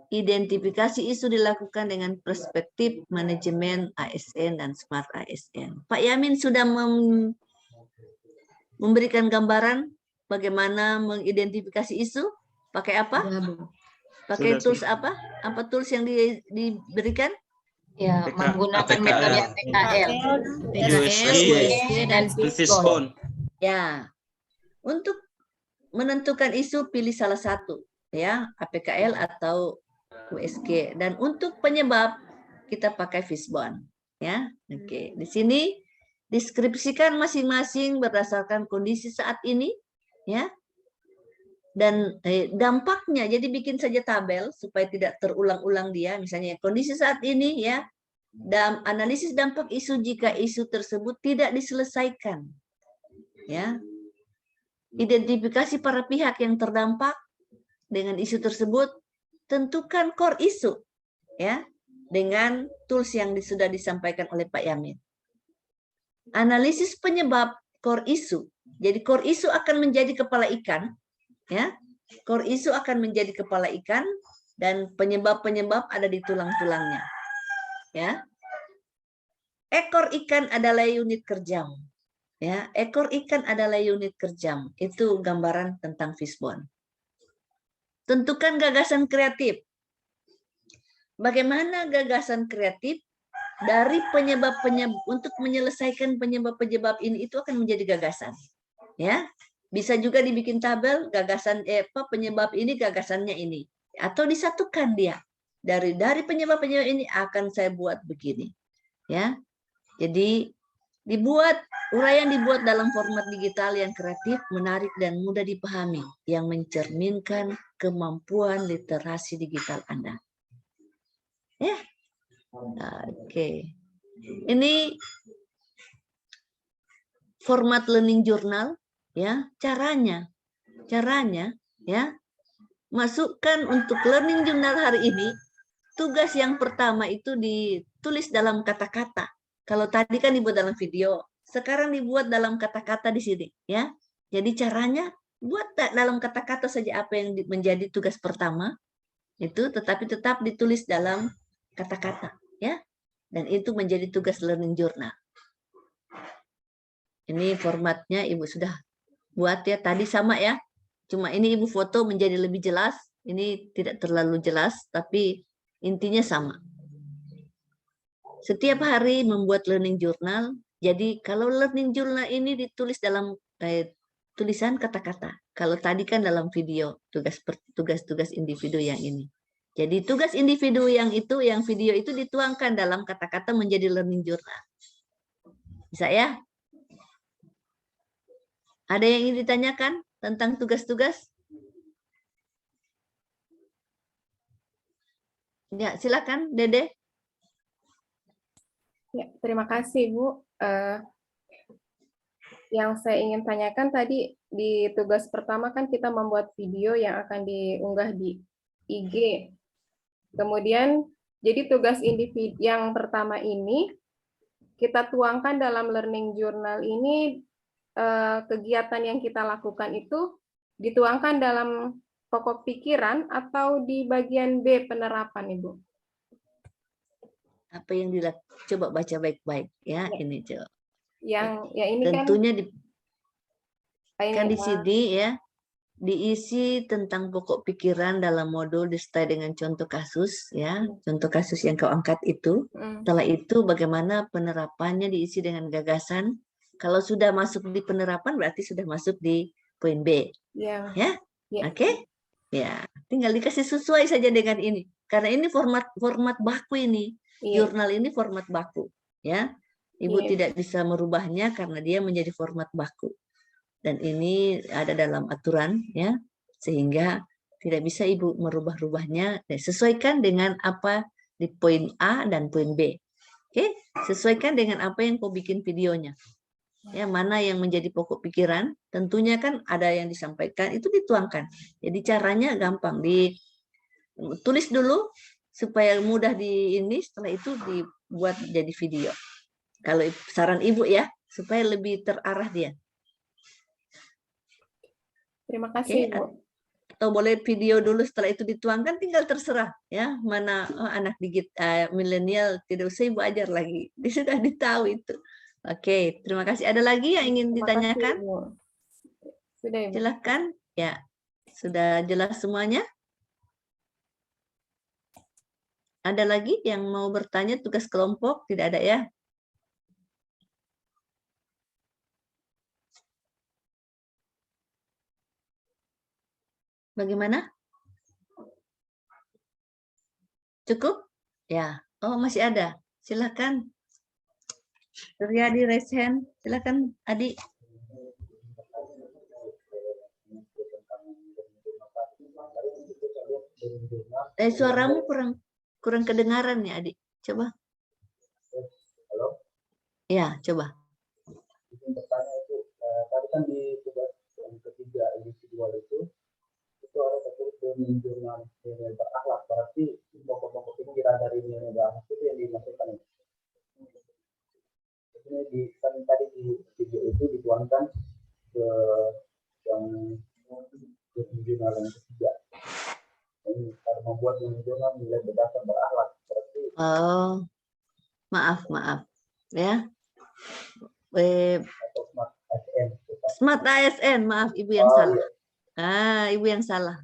Identifikasi isu dilakukan dengan perspektif manajemen ASN dan Smart ASN. Pak Yamin sudah memberikan gambaran bagaimana mengidentifikasi isu. Pakai apa? Pakai tools apa? Apa tools yang diberikan? Ya, menggunakan metode PKL, USG, dan Fishbone. Ya, untuk menentukan isu pilih salah satu, ya, APKL atau USG. Dan untuk penyebab kita pakai Fishbone, ya. Oke, di sini deskripsikan masing-masing berdasarkan kondisi saat ini, ya. Dan dampaknya, jadi bikin saja tabel supaya tidak terulang-ulang dia. Misalnya kondisi saat ini, ya, dan analisis dampak isu jika isu tersebut tidak diselesaikan, ya. Identifikasi para pihak yang terdampak dengan isu tersebut, tentukan core isu, ya, dengan tools yang sudah disampaikan oleh Pak Yamin. Analisis penyebab core isu. Jadi core isu akan menjadi kepala ikan, ya. Core isu akan menjadi kepala ikan dan penyebab-penyebab ada di tulang-tulangnya, ya. Ekor ikan adalah unit kerjam. Ya, ekor ikan adalah unit kerjam. Itu gambaran tentang Fishbone. Tentukan gagasan kreatif. Bagaimana gagasan kreatif dari penyebab-penyebab untuk menyelesaikan penyebab-penyebab ini itu akan menjadi gagasan. Ya, bisa juga dibikin tabel gagasan penyebab ini gagasannya ini, atau disatukan dia dari penyebab-penyebab ini akan saya buat begini. Ya, jadi uraian dibuat dalam format digital yang kreatif, menarik, dan mudah dipahami, yang mencerminkan kemampuan literasi digital Anda. Ya, oke. Ini format learning journal, ya. Caranya, ya. Masukkan untuk learning journal hari ini. Tugas yang pertama itu ditulis dalam kata-kata. Kalau tadi kan dibuat dalam video, sekarang dibuat dalam kata-kata di sini, ya. Jadi caranya buat dalam kata-kata saja apa yang menjadi tugas pertama itu, tetapi tetap ditulis dalam kata-kata, ya. Dan itu menjadi tugas learning journal. Ini formatnya Ibu sudah buat ya, tadi sama ya. Cuma ini Ibu foto menjadi lebih jelas, ini tidak terlalu jelas, tapi intinya sama. Setiap hari membuat learning journal. Jadi kalau learning journal ini ditulis dalam tulisan kata-kata. Kalau tadi kan dalam video, tugas-tugas individu yang ini. Jadi tugas individu yang video itu dituangkan dalam kata-kata menjadi learning journal. Bisa ya? Ada yang ingin ditanyakan tentang tugas-tugas? Ya, silakan Dede. Ya, terima kasih Bu. Yang saya ingin tanyakan tadi di tugas pertama kan kita membuat video yang akan diunggah di IG. Kemudian jadi tugas individu yang pertama ini kita tuangkan dalam learning journal ini, kegiatan yang kita lakukan itu dituangkan dalam pokok pikiran atau di bagian B penerapan, Ibu? Apa yang coba baca baik-baik ya, ini coba. Yang ya ini tentunya kan di sini ya diisi tentang pokok pikiran dalam modul disertai dengan contoh kasus ya, contoh kasus yang kau angkat itu. Setelah itu bagaimana penerapannya diisi dengan gagasan. Kalau sudah masuk di penerapan berarti sudah masuk di poin B. Ya. Oke? Ya, tinggal dikasih sesuai saja dengan ini. Karena ini format baku ini. Jurnal ini format baku, ya. Ibu tidak bisa merubahnya karena dia menjadi format baku. Dan ini ada dalam aturan, ya, sehingga tidak bisa Ibu merubah-rubahnya. Sesuaikan dengan apa di poin A dan poin B. Oke, sesuaikan dengan apa yang kau bikin videonya. Ya, mana yang menjadi pokok pikiran, tentunya kan ada yang disampaikan, itu dituangkan. Jadi caranya gampang. tulis dulu supaya mudah di ini, setelah itu dibuat jadi video. Kalau saran Ibu ya, supaya lebih terarah dia. Terima kasih, Oke, Bu. atau boleh video dulu, setelah itu dituangkan, tinggal terserah ya mana anak milenial, tidak usah Ibu ajar lagi, dia sudah ditahu itu. Oke, terima kasih. Ada lagi yang ingin Terima ditanyakan? kasih, Bu. Sudah, Ibu. Silakan. Ya, sudah jelas semuanya. Ada lagi yang mau bertanya tugas kelompok? Tidak ada ya? Bagaimana? Cukup? Ya. Oh, masih ada. Silakan. Suryadi raise hand. Silakan, Adik. Suaramu kurang kedengaran ya, Adik. Coba. Halo? Ya, coba. Izin bertanya itu, tadi kan di tugas yang ketiga individual itu ada tertulis dengan jurnal nilai berakhlak, berarti pokok-pokok pikiran dari nilai berakhlak itu yang dimasukkan. Ini kan tadi di video itu dituangkan ke yang jurnal yang ketiga. Ini harus membuat jurnal nilai berdasar berakhlak. Berarti Oh, maaf ya. Smart ASN, maaf Ibu yang salah. Ibu yang salah.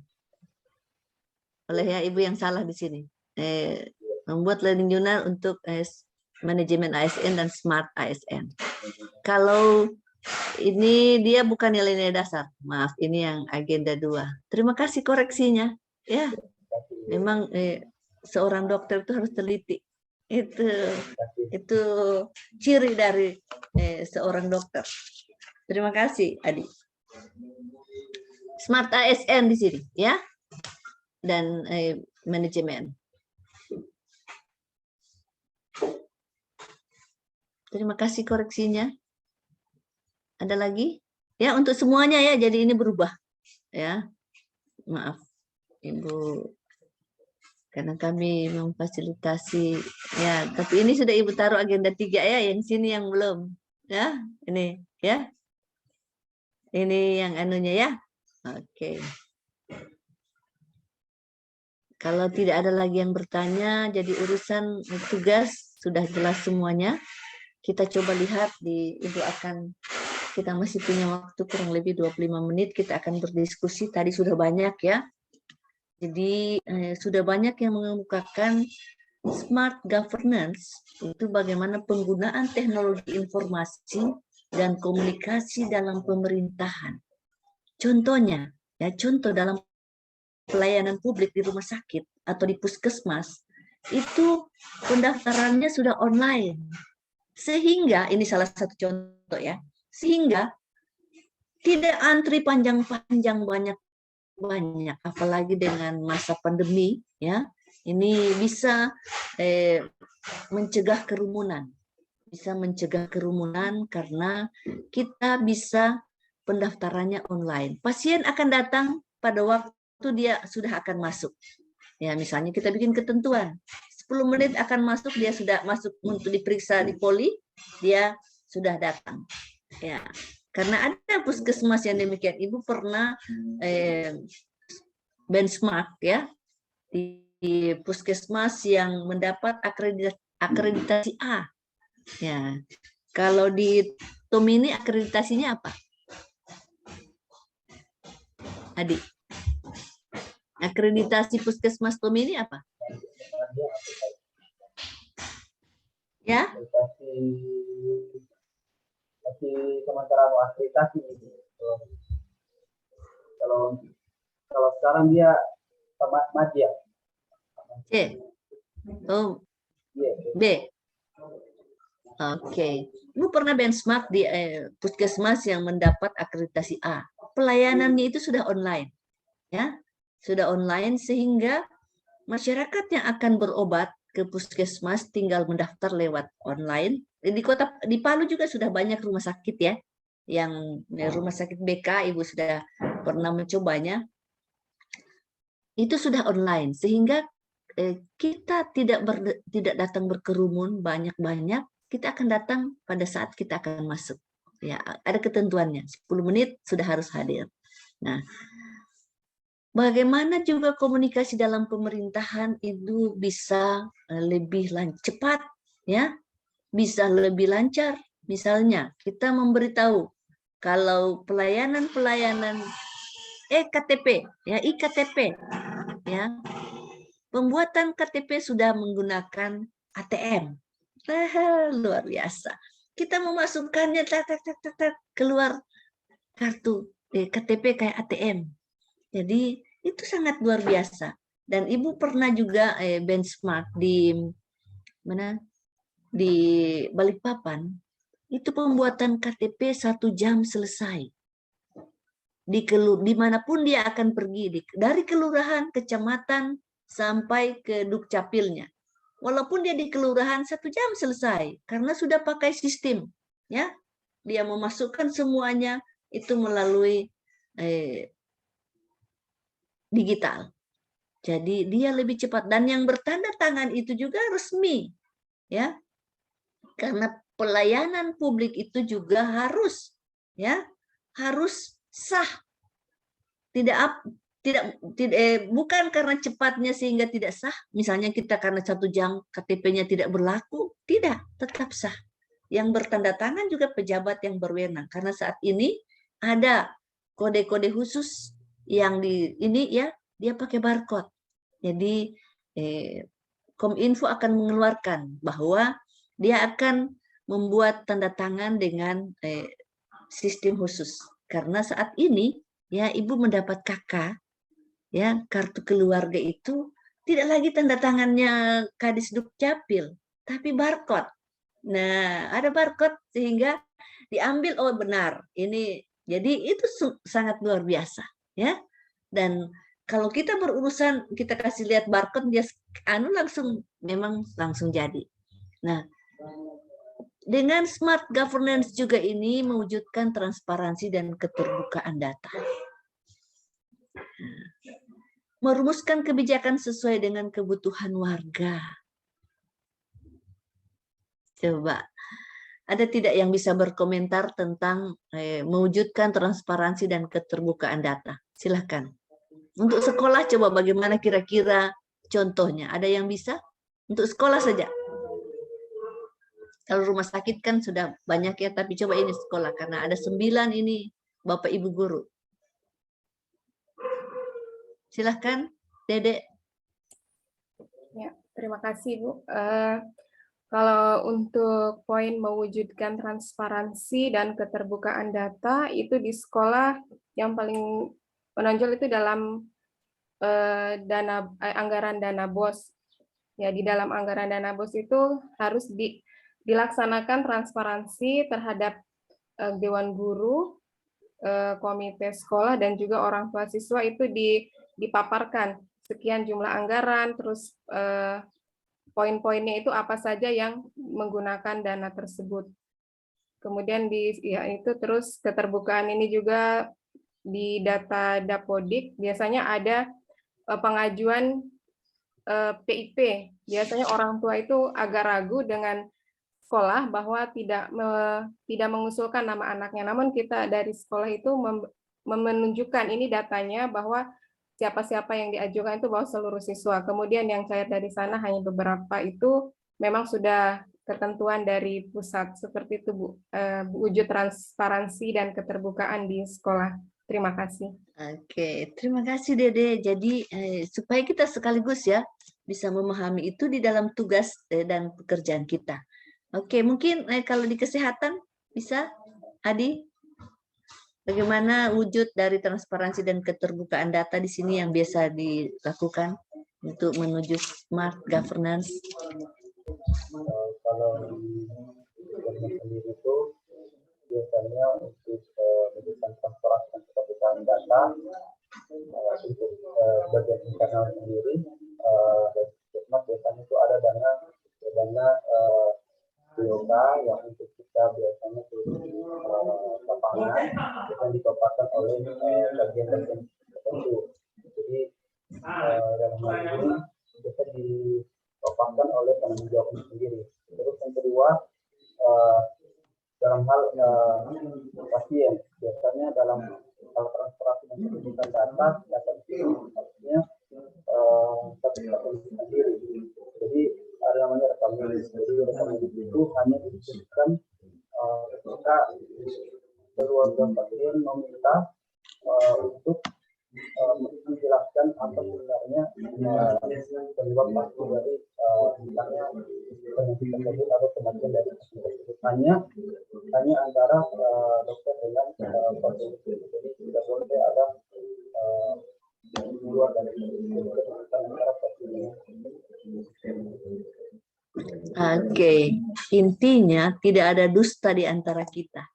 Oleh ya, Ibu yang salah di sini. Membuat learning journal untuk manajemen ASN dan smart ASN. Kalau ini dia bukan nilai-nilai dasar. Maaf, ini yang agenda 2. Terima kasih koreksinya. Ya, memang seorang dokter itu harus teliti. Itu ciri dari seorang dokter. Terima kasih, Adi. Smart ASN di sini, ya, dan manajemen. Terima kasih koreksinya. Ada lagi? Ya, untuk semuanya ya. Jadi ini berubah, ya. Maaf, Ibu, karena kami memfasilitasi. Ya, tapi ini sudah Ibu taruh agenda 3 ya. Yang sini yang belum, ya. Ini, ya. Ini yang anunya ya. Oke. Kalau tidak ada lagi yang bertanya, jadi urusan tugas sudah jelas semuanya. Kita coba lihat kita masih punya waktu kurang lebih 25 menit, kita akan berdiskusi. Tadi sudah banyak ya. Jadi sudah banyak yang mengemukakan smart governance, itu bagaimana penggunaan teknologi informasi dan komunikasi dalam pemerintahan. Contohnya, ya, contoh dalam pelayanan publik di rumah sakit atau di puskesmas, itu pendaftarannya sudah online. Sehingga, ini salah satu contoh ya, sehingga tidak antri panjang-panjang banyak, apalagi dengan masa pandemi, ya, ini bisa mencegah kerumunan. Bisa mencegah kerumunan karena kita bisa pendaftarannya online. Pasien akan datang pada waktu dia sudah akan masuk. Ya, misalnya kita bikin ketentuan. 10 menit akan masuk, dia sudah masuk untuk diperiksa di poli, dia sudah datang. Ya, karena ada puskesmas yang demikian. Ibu pernah benchmark ya di puskesmas yang mendapat akreditasi A. Ya, kalau di Tomini akreditasinya apa? Adik, akreditasi puskesmas Tomini apa? Ya? Masih sementara mau akreditasi. Kalau sekarang dia Madya. C. Oh. B. Oke. Ibu pernah benchmark di puskesmas yang mendapat akreditasi A. Pelayanannya itu sudah online. Ya, sudah online sehingga masyarakat yang akan berobat ke puskesmas tinggal mendaftar lewat online. Di Palu juga sudah banyak rumah sakit ya, yang rumah sakit BK Ibu sudah pernah mencobanya. itu sudah online, sehingga kita tidak datang berkerumun banyak-banyak, kita akan datang pada saat kita akan masuk. Ya, ada ketentuannya, 10 menit sudah harus hadir. Nah, bagaimana juga komunikasi dalam pemerintahan itu bisa lebih cepat, ya, bisa lebih lancar. Misalnya kita memberitahu kalau pelayanan KTP, ya iktp, ya pembuatan KTP sudah menggunakan ATM. Luar biasa. Kita memasukkannya keluar kartu KTP kayak ATM. Jadi itu sangat luar biasa. Dan Ibu pernah juga benchmark di mana? Di Balikpapan, itu pembuatan KTP 1 jam selesai. Dimanapun dia akan pergi, dari kelurahan, kecamatan, sampai ke Dukcapilnya. Walaupun dia di kelurahan 1 jam selesai, karena sudah pakai sistem. Ya, dia memasukkan semuanya itu melalui digital. Jadi dia lebih cepat, dan yang bertanda tangan itu juga resmi, ya, karena pelayanan publik itu juga harus, ya, harus sah, bukan karena cepatnya sehingga tidak sah. Misalnya kita karena 1 jam KTP-nya tidak berlaku, tidak, tetap sah. Yang bertanda tangan juga pejabat yang berwenang, karena saat ini ada kode-kode khusus yang dia pakai barcode. Jadi Kominfo akan mengeluarkan bahwa dia akan membuat tanda tangan dengan sistem khusus. Karena saat ini ya Ibu mendapat KK, ya kartu keluarga itu tidak lagi tanda tangannya Kadis Dukcapil, tapi barcode. Nah, ada barcode sehingga diambil, oh benar ini. Jadi itu sangat luar biasa, ya. Dan kalau kita berurusan, kita kasih lihat barcode, dia memang langsung jadi. Nah, dengan smart governance juga ini mewujudkan transparansi dan keterbukaan data. Merumuskan kebijakan sesuai dengan kebutuhan warga. Coba, ada tidak yang bisa berkomentar tentang mewujudkan transparansi dan keterbukaan data? Silahkan. Untuk sekolah, coba bagaimana kira-kira contohnya? Ada yang bisa? Untuk sekolah saja. Kalau rumah sakit kan sudah banyak ya, tapi coba ini sekolah, karena ada 9 ini Bapak Ibu guru. Silahkan, Dede. Ya, terima kasih Bu. Kalau untuk poin mewujudkan transparansi dan keterbukaan data, itu di sekolah yang paling menonjol itu dalam anggaran dana BOS. Ya, di dalam anggaran dana BOS itu harus dilaksanakan transparansi terhadap dewan guru, komite sekolah, dan juga orang tua siswa. Itu dipaparkan sekian jumlah anggaran, terus poin-poinnya itu apa saja yang menggunakan dana tersebut. Kemudian terus keterbukaan ini juga di data Dapodik biasanya ada pengajuan PIP. Biasanya orang tua itu agak ragu dengan sekolah bahwa tidak mengusulkan nama anaknya. Namun kita dari sekolah itu menunjukkan ini datanya bahwa siapa-siapa yang diajukan itu bahwa seluruh siswa. Kemudian yang cair dari sana hanya beberapa, itu memang sudah ketentuan dari pusat. Seperti itu Bu, wujud transparansi dan keterbukaan di sekolah. Terima kasih. Oke, terima kasih Dede. Jadi supaya kita sekaligus ya bisa memahami itu di dalam tugas dan pekerjaan kita. Oke, mungkin kalau di kesehatan bisa, Adi? Bagaimana wujud dari transparansi dan keterbukaan data di sini yang biasa dilakukan untuk menuju smart governance? Kalau di sendiri itu biasanya untuk memberikan transparansi dan keterbukaan data untuk bagian internal sendiri, dan smart biasanya itu ada dana BOK yang untuk kita biasanya lapangan yang dipaparkan oleh bagian-bagian tertentu. Jadi ini bisa ditopangkan oleh penanggung jawabnya sendiri. Terus yang kedua, dalam hal pasien, biasanya dalam hal transferasi dan pendidikan data itu artinya satu sendiri. Jadi ada namanya rekam medis. Jadi rekam medis itu hanya diberikan ketika keluarga pasien meminta untuk menjelaskan apa sebenarnya penyebab pasti dari misalnya penyakit tersebut atau kematian dari pasien tersebut. Hanya antara dokter dengan pasien. Jadi tidak boleh ada luar dari antara pasien. Oke, intinya tidak ada dusta di antara kita.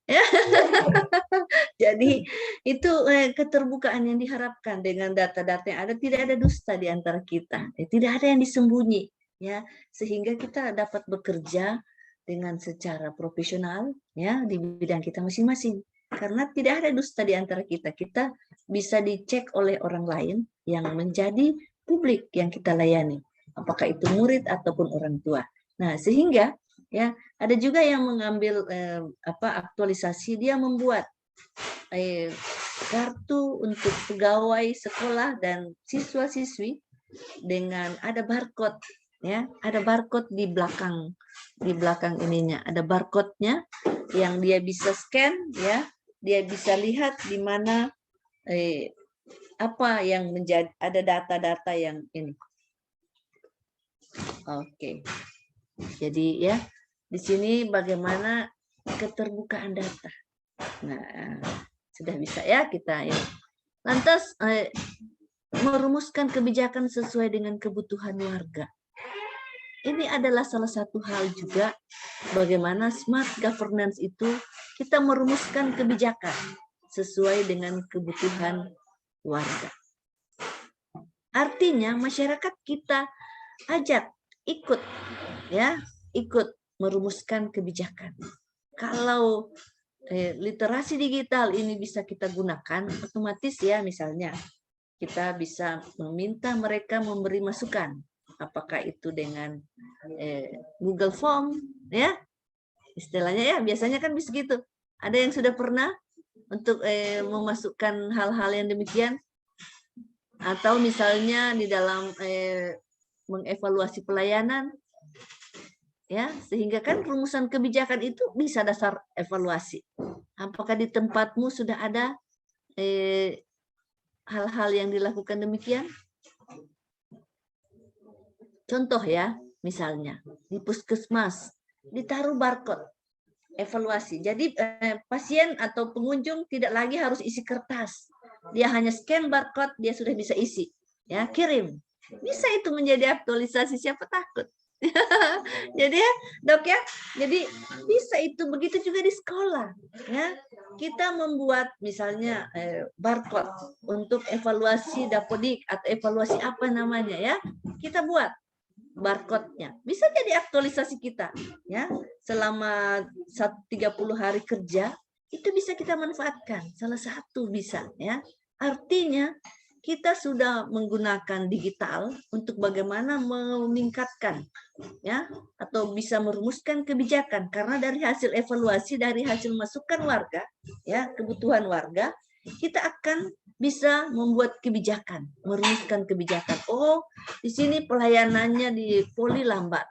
Jadi itu keterbukaan yang diharapkan dengan data-data yang ada, tidak ada dusta di antara kita, tidak ada yang disembunyi, ya, sehingga kita dapat bekerja dengan secara profesional, ya, di bidang kita masing-masing. Karena tidak ada dusta di antara kita, kita bisa dicek oleh orang lain yang menjadi publik yang kita layani, apakah itu murid ataupun orang tua. Nah, sehingga ya ada juga yang mengambil aktualisasi, dia membuat kartu untuk pegawai sekolah dan siswa-siswi dengan ada barcode, ya, ada barcode di belakang ininya, ada barcode-nya yang dia bisa scan, ya, dia bisa lihat di mana apa yang menjadi, ada data-data yang ini. Oke. Jadi ya, di sini bagaimana keterbukaan data. Nah, sudah bisa ya kita ya. Lantas merumuskan kebijakan sesuai dengan kebutuhan warga. Ini adalah salah satu hal juga bagaimana smart governance itu kita merumuskan kebijakan sesuai dengan kebutuhan warga. Artinya masyarakat kita ajak ikut, ya, ikut merumuskan kebijakan. Kalau literasi digital ini bisa kita gunakan, otomatis ya, misalnya kita bisa meminta mereka memberi masukan, apakah itu dengan Google Form, ya, istilahnya ya, biasanya kan bisa gitu. Ada yang sudah pernah untuk memasukkan hal-hal yang demikian, atau misalnya di dalam mengevaluasi pelayanan, ya, sehingga kan rumusan kebijakan itu bisa dasar evaluasi. Apakah di tempatmu sudah ada hal-hal yang dilakukan demikian? Contoh ya, misalnya di puskesmas ditaruh barcode evaluasi. Jadi pasien atau pengunjung tidak lagi harus isi kertas. Dia hanya scan barcode, dia sudah bisa isi. Ya, kirim. Bisa itu menjadi aktualisasi, siapa takut. Jadi ya, Dok ya, jadi bisa itu, begitu juga di sekolah, ya. Kita membuat misalnya barcode untuk evaluasi Dapodik atau evaluasi apa namanya, ya. Kita buat barcode-nya. Bisa jadi aktualisasi kita, ya. Selama 30 hari kerja itu bisa kita manfaatkan. Salah satu bisa, ya. Artinya kita sudah menggunakan digital untuk bagaimana meningkatkan, ya, atau bisa merumuskan kebijakan, karena dari hasil evaluasi, dari hasil masukan warga, ya, kebutuhan warga, kita akan bisa membuat kebijakan, merumuskan kebijakan. Oh, di sini pelayanannya di poli lambat,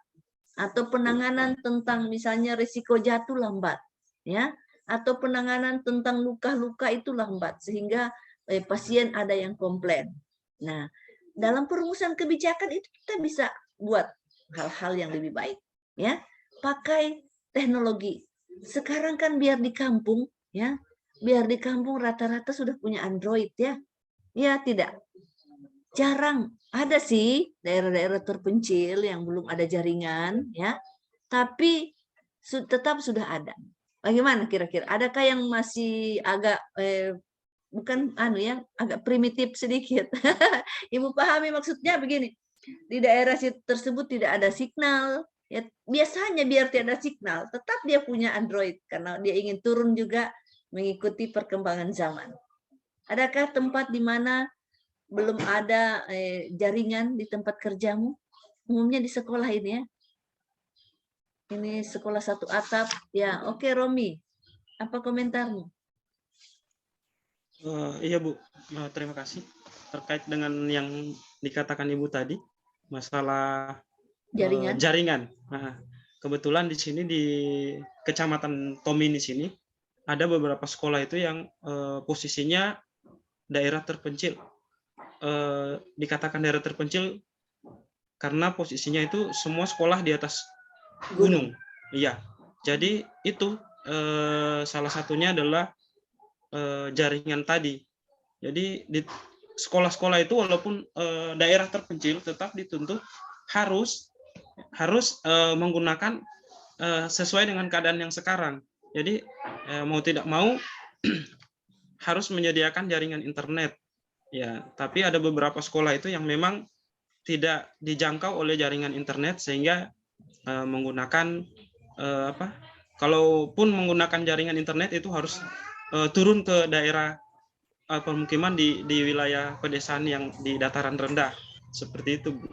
atau penanganan tentang misalnya risiko jatuh lambat, ya, atau penanganan tentang luka-luka itu lambat, sehingga pasien ada yang komplain. Nah, dalam perumusan kebijakan itu kita bisa buat hal-hal yang lebih baik, ya. Pakai teknologi. Sekarang kan biar di kampung, ya, biar di kampung rata-rata sudah punya Android, ya. Ya, tidak. Jarang. Ada sih daerah-daerah terpencil yang belum ada jaringan, ya. Tapi tetap sudah ada. Bagaimana kira-kira? Adakah yang masih agak bukan ya, agak primitif sedikit. Ibu pahami maksudnya begini. Di daerah tersebut tidak ada signal, ya, biasanya biar tidak ada signal, tetap dia punya Android karena dia ingin turun juga mengikuti perkembangan zaman. Adakah tempat di mana belum ada jaringan di tempat kerjamu, umumnya di sekolah ini ya. Ini sekolah satu atap. Ya, oke Romi. Apa komentarmu? Iya Bu, terima kasih. Terkait dengan yang dikatakan Ibu tadi, masalah jaringan. Nah, kebetulan di sini di Kecamatan Tomini sini ada beberapa sekolah itu yang posisinya daerah terpencil. Dikatakan daerah terpencil karena posisinya itu semua sekolah di atas gunung. Iya. Jadi itu salah satunya adalah jaringan tadi. Jadi di sekolah-sekolah itu walaupun daerah terpencil tetap dituntut harus menggunakan sesuai dengan keadaan yang sekarang. Jadi mau tidak mau harus menyediakan jaringan internet. Ya, tapi ada beberapa sekolah itu yang memang tidak dijangkau oleh jaringan internet sehingga menggunakan kalaupun menggunakan jaringan internet itu harus turun ke daerah permukiman di wilayah pedesaan yang di dataran rendah. Seperti itu, Bu.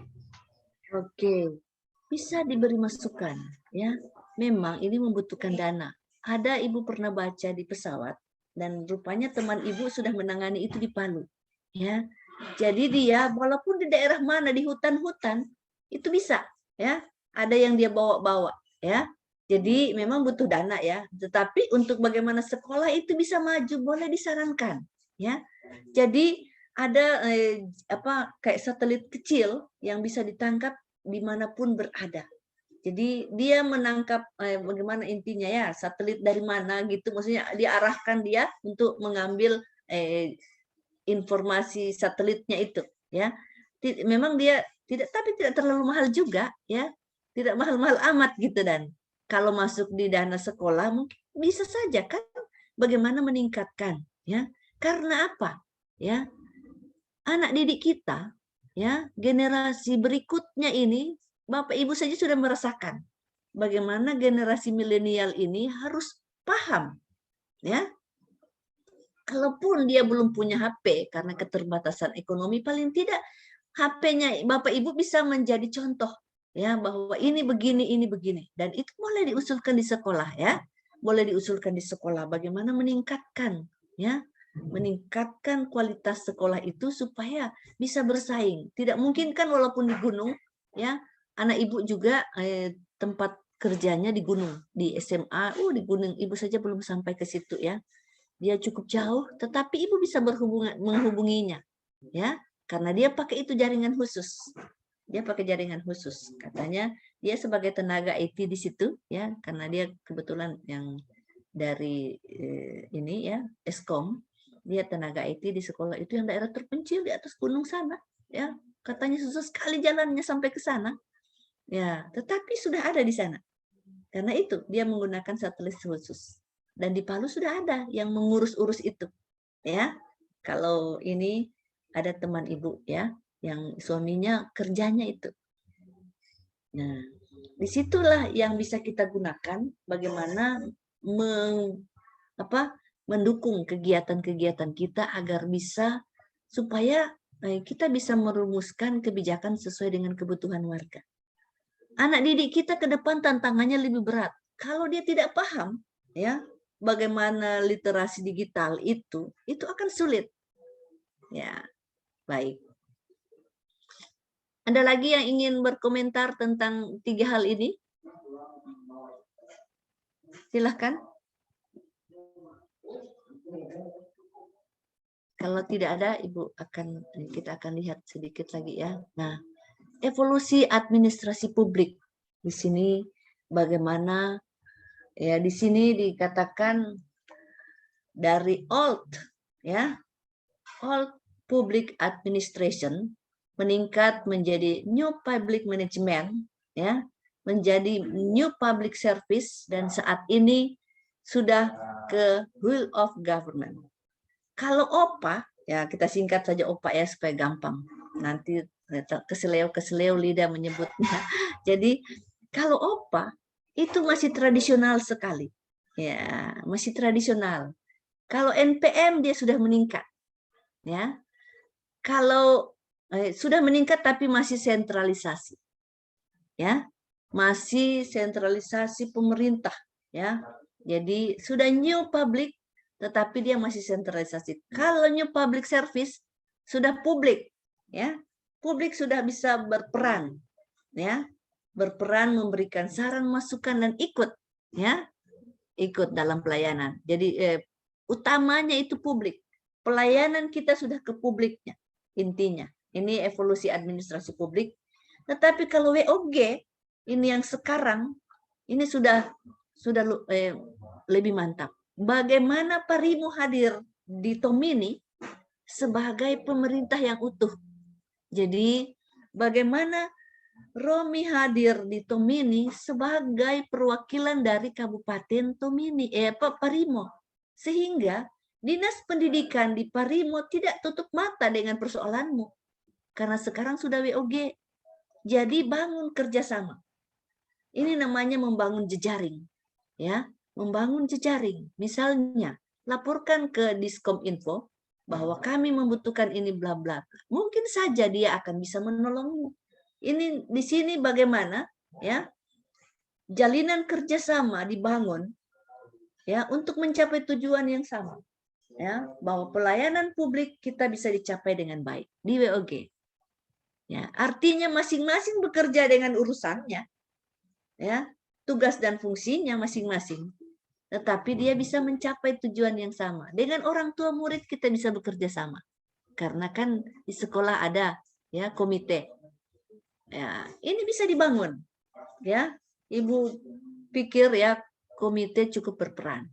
Oke, bisa diberi masukan ya. Memang ini membutuhkan dana. Ada Ibu pernah baca di pesawat dan rupanya teman Ibu sudah menangani itu di Palu. Ya, jadi dia walaupun di daerah mana di hutan-hutan itu bisa, ya. Ada yang dia bawa-bawa, ya. Jadi memang butuh dana ya. Tetapi untuk bagaimana sekolah itu bisa maju boleh disarankan, ya. Jadi ada kayak satelit kecil yang bisa ditangkap dimanapun berada. Jadi dia menangkap bagaimana intinya ya satelit dari mana gitu, maksudnya diarahkan dia untuk mengambil informasi satelitnya itu ya. Memang dia tidak terlalu mahal juga ya, tidak mahal-mahal amat gitu. Dan kalau masuk di dana sekolah mungkin bisa saja kan bagaimana meningkatkan ya. Karena apa ya, anak didik kita ya, generasi berikutnya ini Bapak Ibu saja sudah merasakan bagaimana generasi milenial ini harus paham ya. Kalaupun dia belum punya HP karena keterbatasan ekonomi, paling tidak HP-nya Bapak Ibu bisa menjadi contoh ya, bahwa ini begini, dan itu boleh diusulkan di sekolah ya, boleh diusulkan di sekolah bagaimana meningkatkan ya, meningkatkan kualitas sekolah itu supaya bisa bersaing. Tidak mungkin kan walaupun di gunung ya, anak Ibu juga tempat kerjanya di gunung, di SMA, di gunung Ibu saja belum sampai ke situ ya. Dia cukup jauh, tetapi Ibu bisa menghubunginya, ya, karena dia pakai itu jaringan khusus. Dia pakai jaringan khusus. Katanya dia sebagai tenaga IT di situ, ya, karena dia kebetulan yang dari ini ya, Eskom, dia tenaga IT di sekolah itu yang daerah terpencil di atas gunung sana, ya. Katanya susah sekali jalannya sampai ke sana, ya, tetapi sudah ada di sana. Karena itu dia menggunakan satelit khusus. Dan di Palu sudah ada yang mengurus-urus itu, ya. Kalau ini ada teman Ibu ya, yang suaminya kerjanya itu. Nah, disitulah yang bisa kita gunakan bagaimana mendukung kegiatan-kegiatan kita agar bisa supaya kita bisa merumuskan kebijakan sesuai dengan kebutuhan warga. Anak didik kita ke depan tantangannya lebih berat. Kalau dia tidak paham, ya, bagaimana literasi digital itu akan sulit. Ya, baik. Ada lagi yang ingin berkomentar tentang 3 hal ini? Silahkan. Kalau tidak ada, kita akan lihat sedikit lagi ya. Nah, evolusi administrasi publik. Di sini bagaimana ya, di sini dikatakan dari old public administration meningkat menjadi new public management ya, menjadi new public service, dan saat ini sudah ke whole of government. Kalau OPA ya, kita singkat saja OPA ya supaya gampang. Nanti keseleo lidah menyebutnya. Jadi kalau OPA itu masih tradisional sekali, ya, masih tradisional. Kalau NPM dia sudah meningkat, ya. kalau sudah meningkat tapi masih sentralisasi, ya, masih sentralisasi pemerintah, ya. Jadi sudah new public, tetapi dia masih sentralisasi. Kalau new public service sudah publik, ya, publik sudah bisa berperan, ya, berperan memberikan saran, masukan dan ikut, ya, ikut dalam pelayanan. Jadi utamanya itu publik. Pelayanan kita sudah ke publiknya, intinya. Ini evolusi administrasi publik. Tetapi kalau WOG ini yang sekarang ini sudah lebih mantap. Bagaimana Parimo hadir di Tomini sebagai pemerintah yang utuh. Jadi bagaimana Romi hadir di Tomini sebagai perwakilan dari Kabupaten Tomini, Parimo. Sehingga Dinas Pendidikan di Parimo tidak tutup mata dengan persoalanmu. Karena sekarang sudah WOG. Jadi bangun kerjasama. Ini namanya membangun jejaring. Ya, membangun jejaring. Misalnya, laporkan ke Diskominfo bahwa kami membutuhkan ini bla bla. Mungkin saja dia akan bisa menolongmu. Ini di sini bagaimana, ya, jalinan kerjasama dibangun, ya, untuk mencapai tujuan yang sama, ya, bahwa pelayanan publik kita bisa dicapai dengan baik di WOG. Ya, artinya masing-masing bekerja dengan urusannya, ya, tugas dan fungsinya masing-masing. Tetapi dia bisa mencapai tujuan yang sama. Dengan orang tua murid kita bisa bekerja sama, karena kan di sekolah ada, ya, komite. Ya, ini bisa dibangun, ya. Ibu pikir, ya, komite cukup berperan.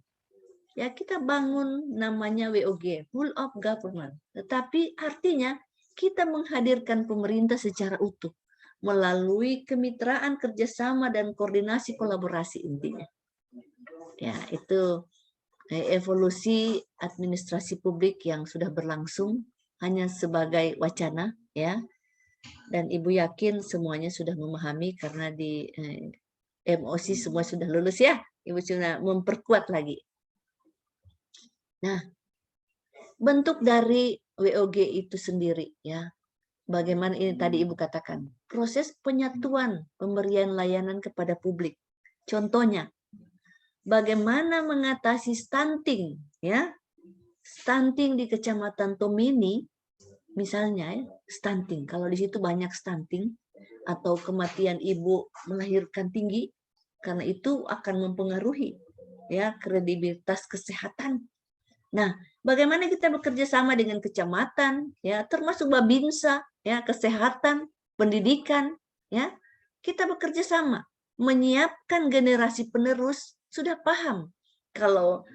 Ya, kita bangun namanya WOG, Whole of Government. Tetapi artinya kita menghadirkan pemerintah secara utuh melalui kemitraan, kerjasama dan koordinasi kolaborasi intinya. Ya, itu evolusi administrasi publik yang sudah berlangsung hanya sebagai wacana, ya. Dan Ibu yakin semuanya sudah memahami karena di MOC semua sudah lulus, ya. Ibu sudah memperkuat lagi. Nah, bentuk dari WOG itu sendiri, ya. Bagaimana ini tadi Ibu katakan, proses penyatuan pemberian layanan kepada publik. Contohnya, bagaimana mengatasi stunting, ya. Stunting di Kecamatan Tomini, misalnya, ya, stunting. Kalau di situ banyak stunting atau kematian ibu melahirkan tinggi, karena itu akan mempengaruhi, ya, kredibilitas kesehatan. Nah, bagaimana kita bekerja sama dengan kecamatan, ya, termasuk Babinsa, ya, kesehatan, pendidikan, ya, kita bekerja sama menyiapkan generasi penerus. Sudah paham kalau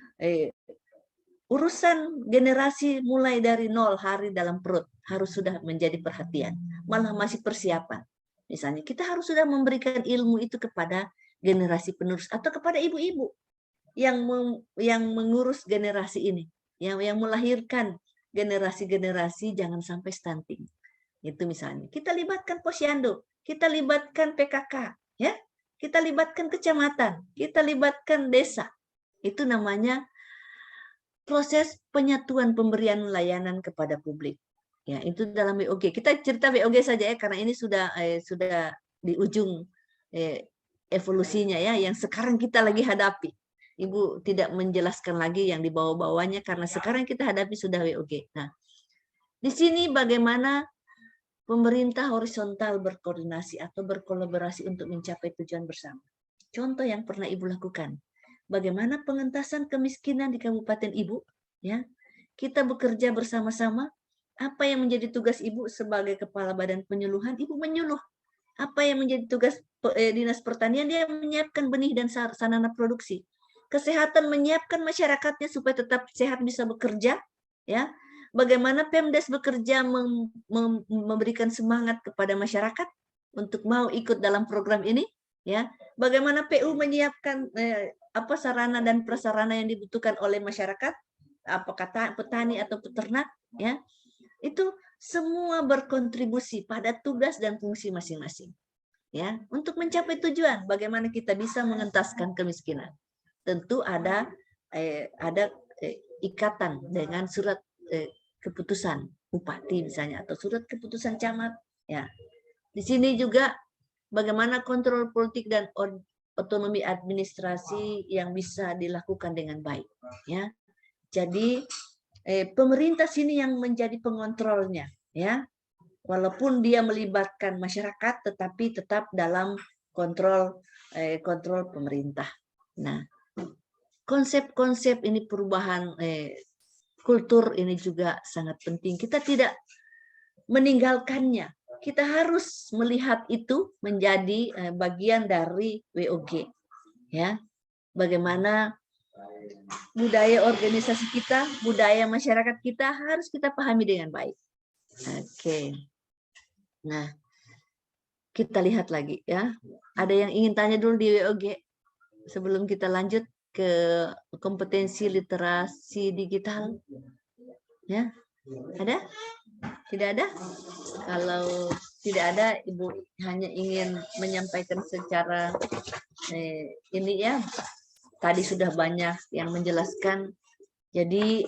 urusan generasi mulai dari 0 hari dalam perut harus sudah menjadi perhatian, malah masih persiapan. Misalnya kita harus sudah memberikan ilmu itu kepada generasi penerus atau kepada ibu-ibu yang mengurus generasi ini, yang melahirkan generasi-generasi jangan sampai stunting. Itu misalnya. Kita libatkan posyandu, kita libatkan PKK, ya. Kita libatkan kecamatan, kita libatkan desa. Itu namanya proses penyatuan pemberian layanan kepada publik. Ya, itu dalam WOG. Kita cerita WOG saja, ya, karena ini sudah di ujung evolusinya, ya, yang sekarang kita lagi hadapi. Ibu tidak menjelaskan lagi yang di bawah-bawahnya karena sekarang kita hadapi sudah WOG. Nah, di sini bagaimana pemerintah horizontal berkoordinasi atau berkolaborasi untuk mencapai tujuan bersama. Contoh yang pernah Ibu lakukan, bagaimana pengentasan kemiskinan di Kabupaten Ibu, ya. Kita bekerja bersama-sama. Apa yang menjadi tugas Ibu sebagai kepala badan penyuluhan, Ibu menyuluh. Apa yang menjadi tugas Dinas Pertanian, dia menyiapkan benih dan sarana produksi. Kesehatan menyiapkan masyarakatnya supaya tetap sehat bisa bekerja, ya. Bagaimana Pemdes bekerja memberikan semangat kepada masyarakat untuk mau ikut dalam program ini, ya. Bagaimana PU menyiapkan sarana dan prasarana yang dibutuhkan oleh masyarakat, apakah petani atau peternak, ya. Itu semua berkontribusi pada tugas dan fungsi masing-masing, ya, untuk mencapai tujuan. Bagaimana kita bisa mengentaskan kemiskinan? Tentu ada ikatan dengan surat keputusan bupati misalnya atau surat keputusan camat. Ya, di sini juga bagaimana kontrol politik dan otonomi administrasi yang bisa dilakukan dengan baik. Ya, jadi pemerintah sini yang menjadi pengontrolnya. Ya, walaupun dia melibatkan masyarakat, tetapi tetap dalam kontrol pemerintah. Nah, konsep-konsep ini perubahan kultur ini juga sangat penting. Kita tidak meninggalkannya. Kita harus melihat itu menjadi bagian dari WOG. Ya, bagaimana budaya organisasi kita, budaya masyarakat kita harus kita pahami dengan baik. Oke. Nah, kita lihat lagi ya. Ada yang ingin tanya dulu di WOG sebelum kita lanjut ke kompetensi literasi digital? Ya, ada? Tidak ada? Kalau tidak ada, Ibu hanya ingin menyampaikan secara ini ya. Tadi sudah banyak yang menjelaskan. Jadi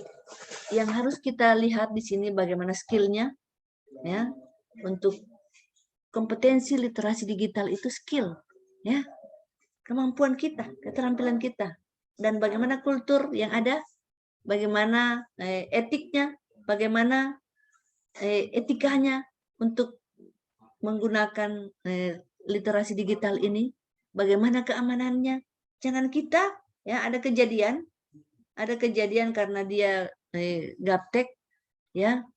yang harus kita lihat di sini bagaimana skillnya, ya, untuk kompetensi literasi digital itu skill, ya, kemampuan kita, keterampilan kita, dan bagaimana kultur yang ada, bagaimana etiknya, bagaimana etikanya untuk menggunakan literasi digital ini, bagaimana keamanannya. Jangan kita ya ada kejadian karena dia gaptek, ya,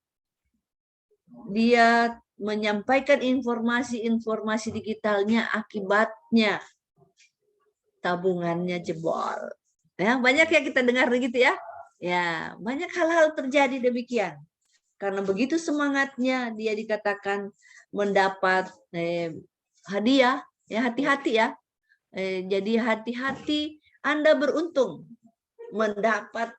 dia menyampaikan informasi digitalnya, akibatnya tabungannya jebol. Ya, banyak ya kita dengar begitu ya. Ya, banyak hal-hal terjadi demikian. Karena begitu semangatnya dia dikatakan mendapat hadiah, ya hati-hati ya. Jadi hati-hati, Anda beruntung mendapat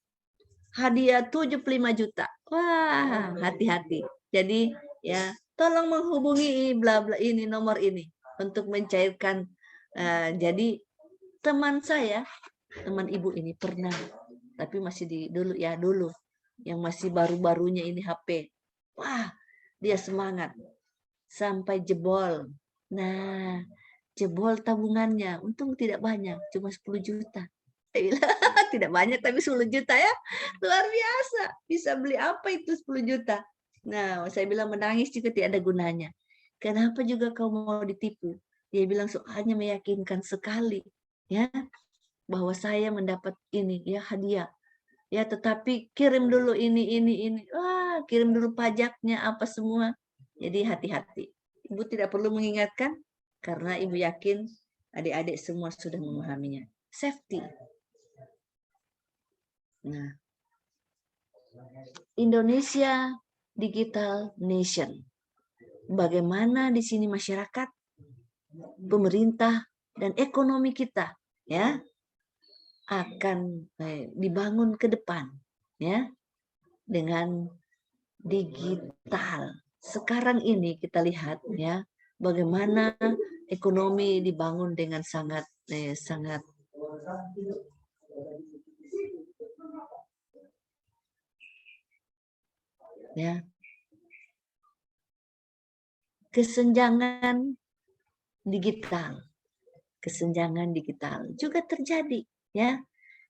hadiah 75 juta. Wah, hati-hati. Jadi ya, tolong menghubungi bla bla ini, nomor ini untuk mencairkan. Jadi teman saya, teman Ibu ini pernah, tapi masih dulu yang masih baru-barunya ini HP. Wah, dia semangat sampai jebol. Nah, jebol tabungannya, untung tidak banyak, cuma 10 juta. Tidak banyak tapi 10 juta ya, luar biasa. Bisa beli apa itu 10 juta? Nah, saya bilang menangis juga tidak ada gunanya. Kenapa juga kau mau ditipu? Dia bilang soalnya meyakinkan sekali, ya, bahwa saya mendapat ini, ya hadiah. Ya, tetapi kirim dulu ini. Wah, kirim dulu pajaknya apa semua. Jadi hati-hati. Ibu tidak perlu mengingatkan karena Ibu yakin adik-adik semua sudah memahaminya. Safety. Nah, Indonesia Digital Nation. Bagaimana di sini masyarakat, pemerintah, dan ekonomi kita ya akan dibangun ke depan ya dengan digital. Sekarang ini kita lihat ya bagaimana ekonomi dibangun dengan sangat ya, kesenjangan digital juga terjadi ya.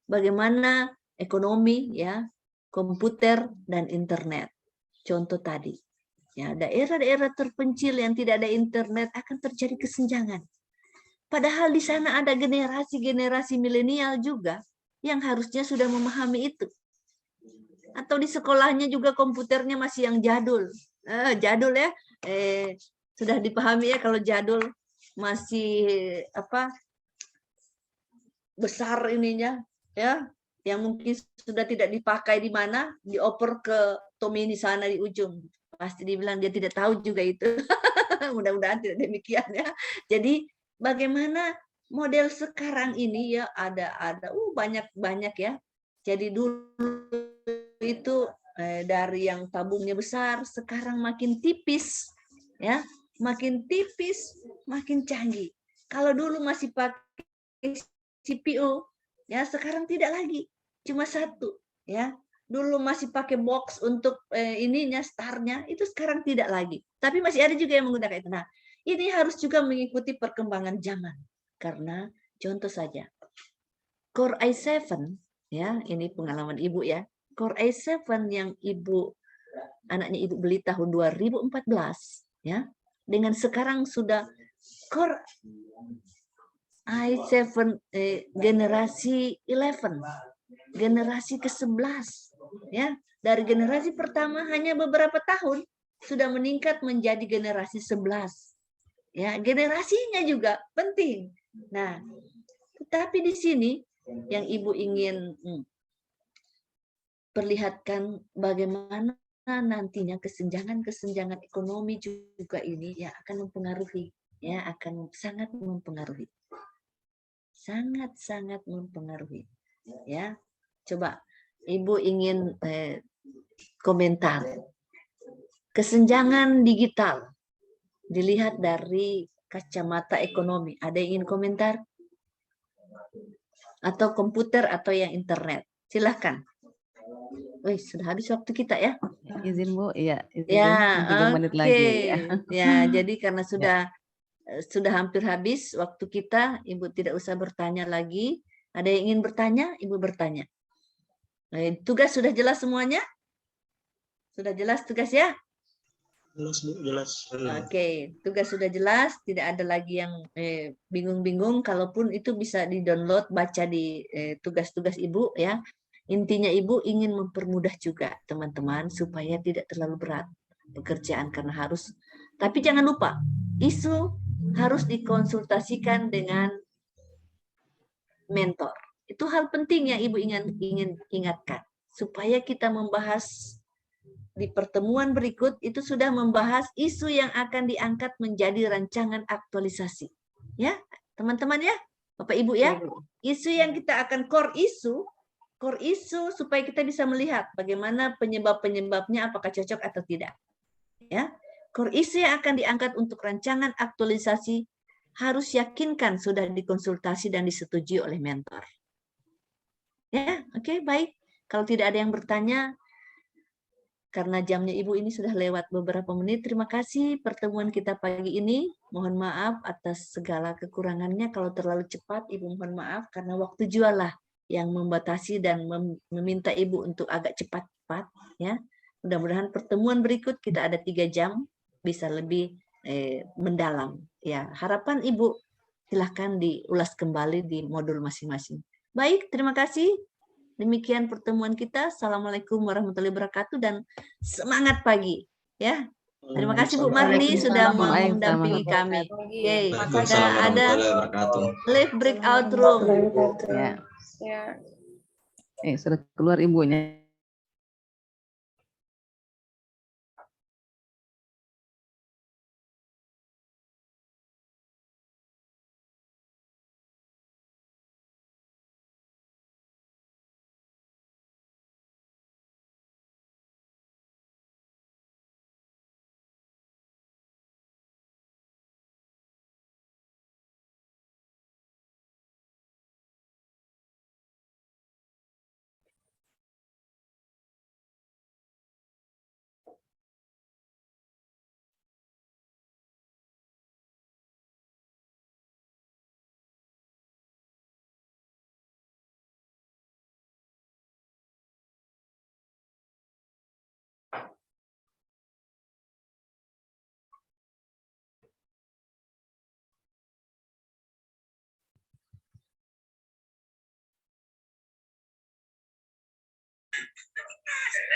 Bagaimana ekonomi ya, komputer dan internet. Contoh tadi ya, daerah-daerah terpencil yang tidak ada internet akan terjadi kesenjangan. Padahal di sana ada generasi milenial juga yang harusnya sudah memahami itu. Atau di sekolahnya juga komputernya masih yang jadul. Jadul ya. Sudah dipahami ya kalau jadul masih besar ininya ya, yang mungkin sudah tidak dipakai di mana, dioper ke Tommy di sana di ujung. Pasti dibilang dia tidak tahu juga itu. Mudah-mudahan tidak demikian ya. Jadi bagaimana model sekarang ini ya ada banyak ya. Jadi dulu itu dari yang tabungnya besar sekarang makin tipis ya, makin tipis, makin canggih. Kalau dulu masih pakai CPU ya, sekarang tidak lagi, cuma satu ya. dulu masih pakai box untuk ininya startnya, itu sekarang tidak lagi. Tapi masih ada juga yang menggunakan itu. Nah, ini harus juga mengikuti perkembangan zaman. Karena contoh saja, Core i7 ya, ini pengalaman Ibu ya. Core i7 yang anaknya Ibu beli tahun 2014 ya. Dengan sekarang sudah Core i7 generasi 11, generasi ke-11 ya. Dari generasi pertama hanya beberapa tahun sudah meningkat menjadi generasi 11. Ya, generasinya juga penting. Nah, tetapi di sini yang Ibu ingin perlihatkan bagaimana nantinya kesenjangan ekonomi juga ini ya akan mempengaruhi, ya akan sangat mempengaruhi. Sangat-sangat mempengaruhi. Ya. Coba Ibu ingin komentar. Kesenjangan digital dilihat dari kacamata ekonomi. Ada yang ingin komentar? Atau komputer atau yang internet? Silahkan. Wih, sudah habis waktu kita ya. Izin Bu, iya. Izin Ya, 3 menit lagi. Ya, jadi karena sudah hampir habis waktu kita, Ibu tidak usah bertanya lagi. Ada yang ingin bertanya, Ibu bertanya. Tugas sudah jelas semuanya? Sudah jelas tugas ya? Jelas Bu, jelas. Oke, tugas sudah jelas, tidak ada lagi yang bingung-bingung. Kalaupun itu bisa di-download, baca di tugas-tugas Ibu ya. Intinya Ibu ingin mempermudah juga teman-teman supaya tidak terlalu berat pekerjaan karena harus. Tapi jangan lupa, isu harus dikonsultasikan dengan mentor. Itu hal penting yang Ibu ingin ingatkan supaya kita membahas di pertemuan berikut itu sudah membahas isu yang akan diangkat menjadi rancangan aktualisasi. Ya, teman-teman ya, Bapak Ibu ya. Isu yang kita akan core isu supaya kita bisa melihat bagaimana penyebab-penyebabnya apakah cocok atau tidak. Ya. Core isu yang akan diangkat untuk rancangan aktualisasi harus yakinkan sudah dikonsultasi dan disetujui oleh mentor. Ya, oke, baik. Kalau tidak ada yang bertanya, karena jamnya Ibu ini sudah lewat beberapa menit. Terima kasih pertemuan kita pagi ini. Mohon maaf atas segala kekurangannya. Kalau terlalu cepat, Ibu mohon maaf. Karena waktu jualah yang membatasi dan meminta Ibu untuk agak cepat-cepat. Ya. Mudah-mudahan pertemuan berikut kita ada 3 jam. Bisa lebih mendalam. Ya, harapan Ibu silahkan diulas kembali di modul masing-masing. Baik, terima kasih. Demikian pertemuan kita. Assalamualaikum warahmatullahi wabarakatuh dan semangat pagi ya. Terima kasih Bu Marli sudah mendampingi kami. Oke, sudah ada live breakout room. Ya. Sudah keluar Ibunya.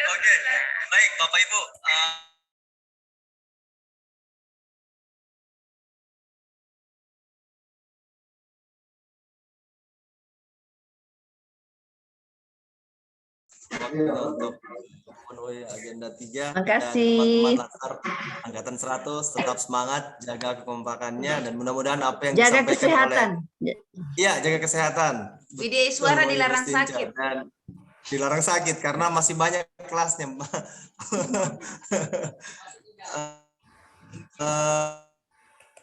Oke, baik Bapak Ibu. Untuk memenuhi agenda 3. Makasih. Teman-teman Laskar Angkatan 100 tetap semangat, jaga kekompakannya dan mudah-mudan apa yang jaga disampaikan kesehatan. Iya, jaga kesehatan. Video suara dilarang sakit. Dan dilarang sakit karena masih banyak kelasnya.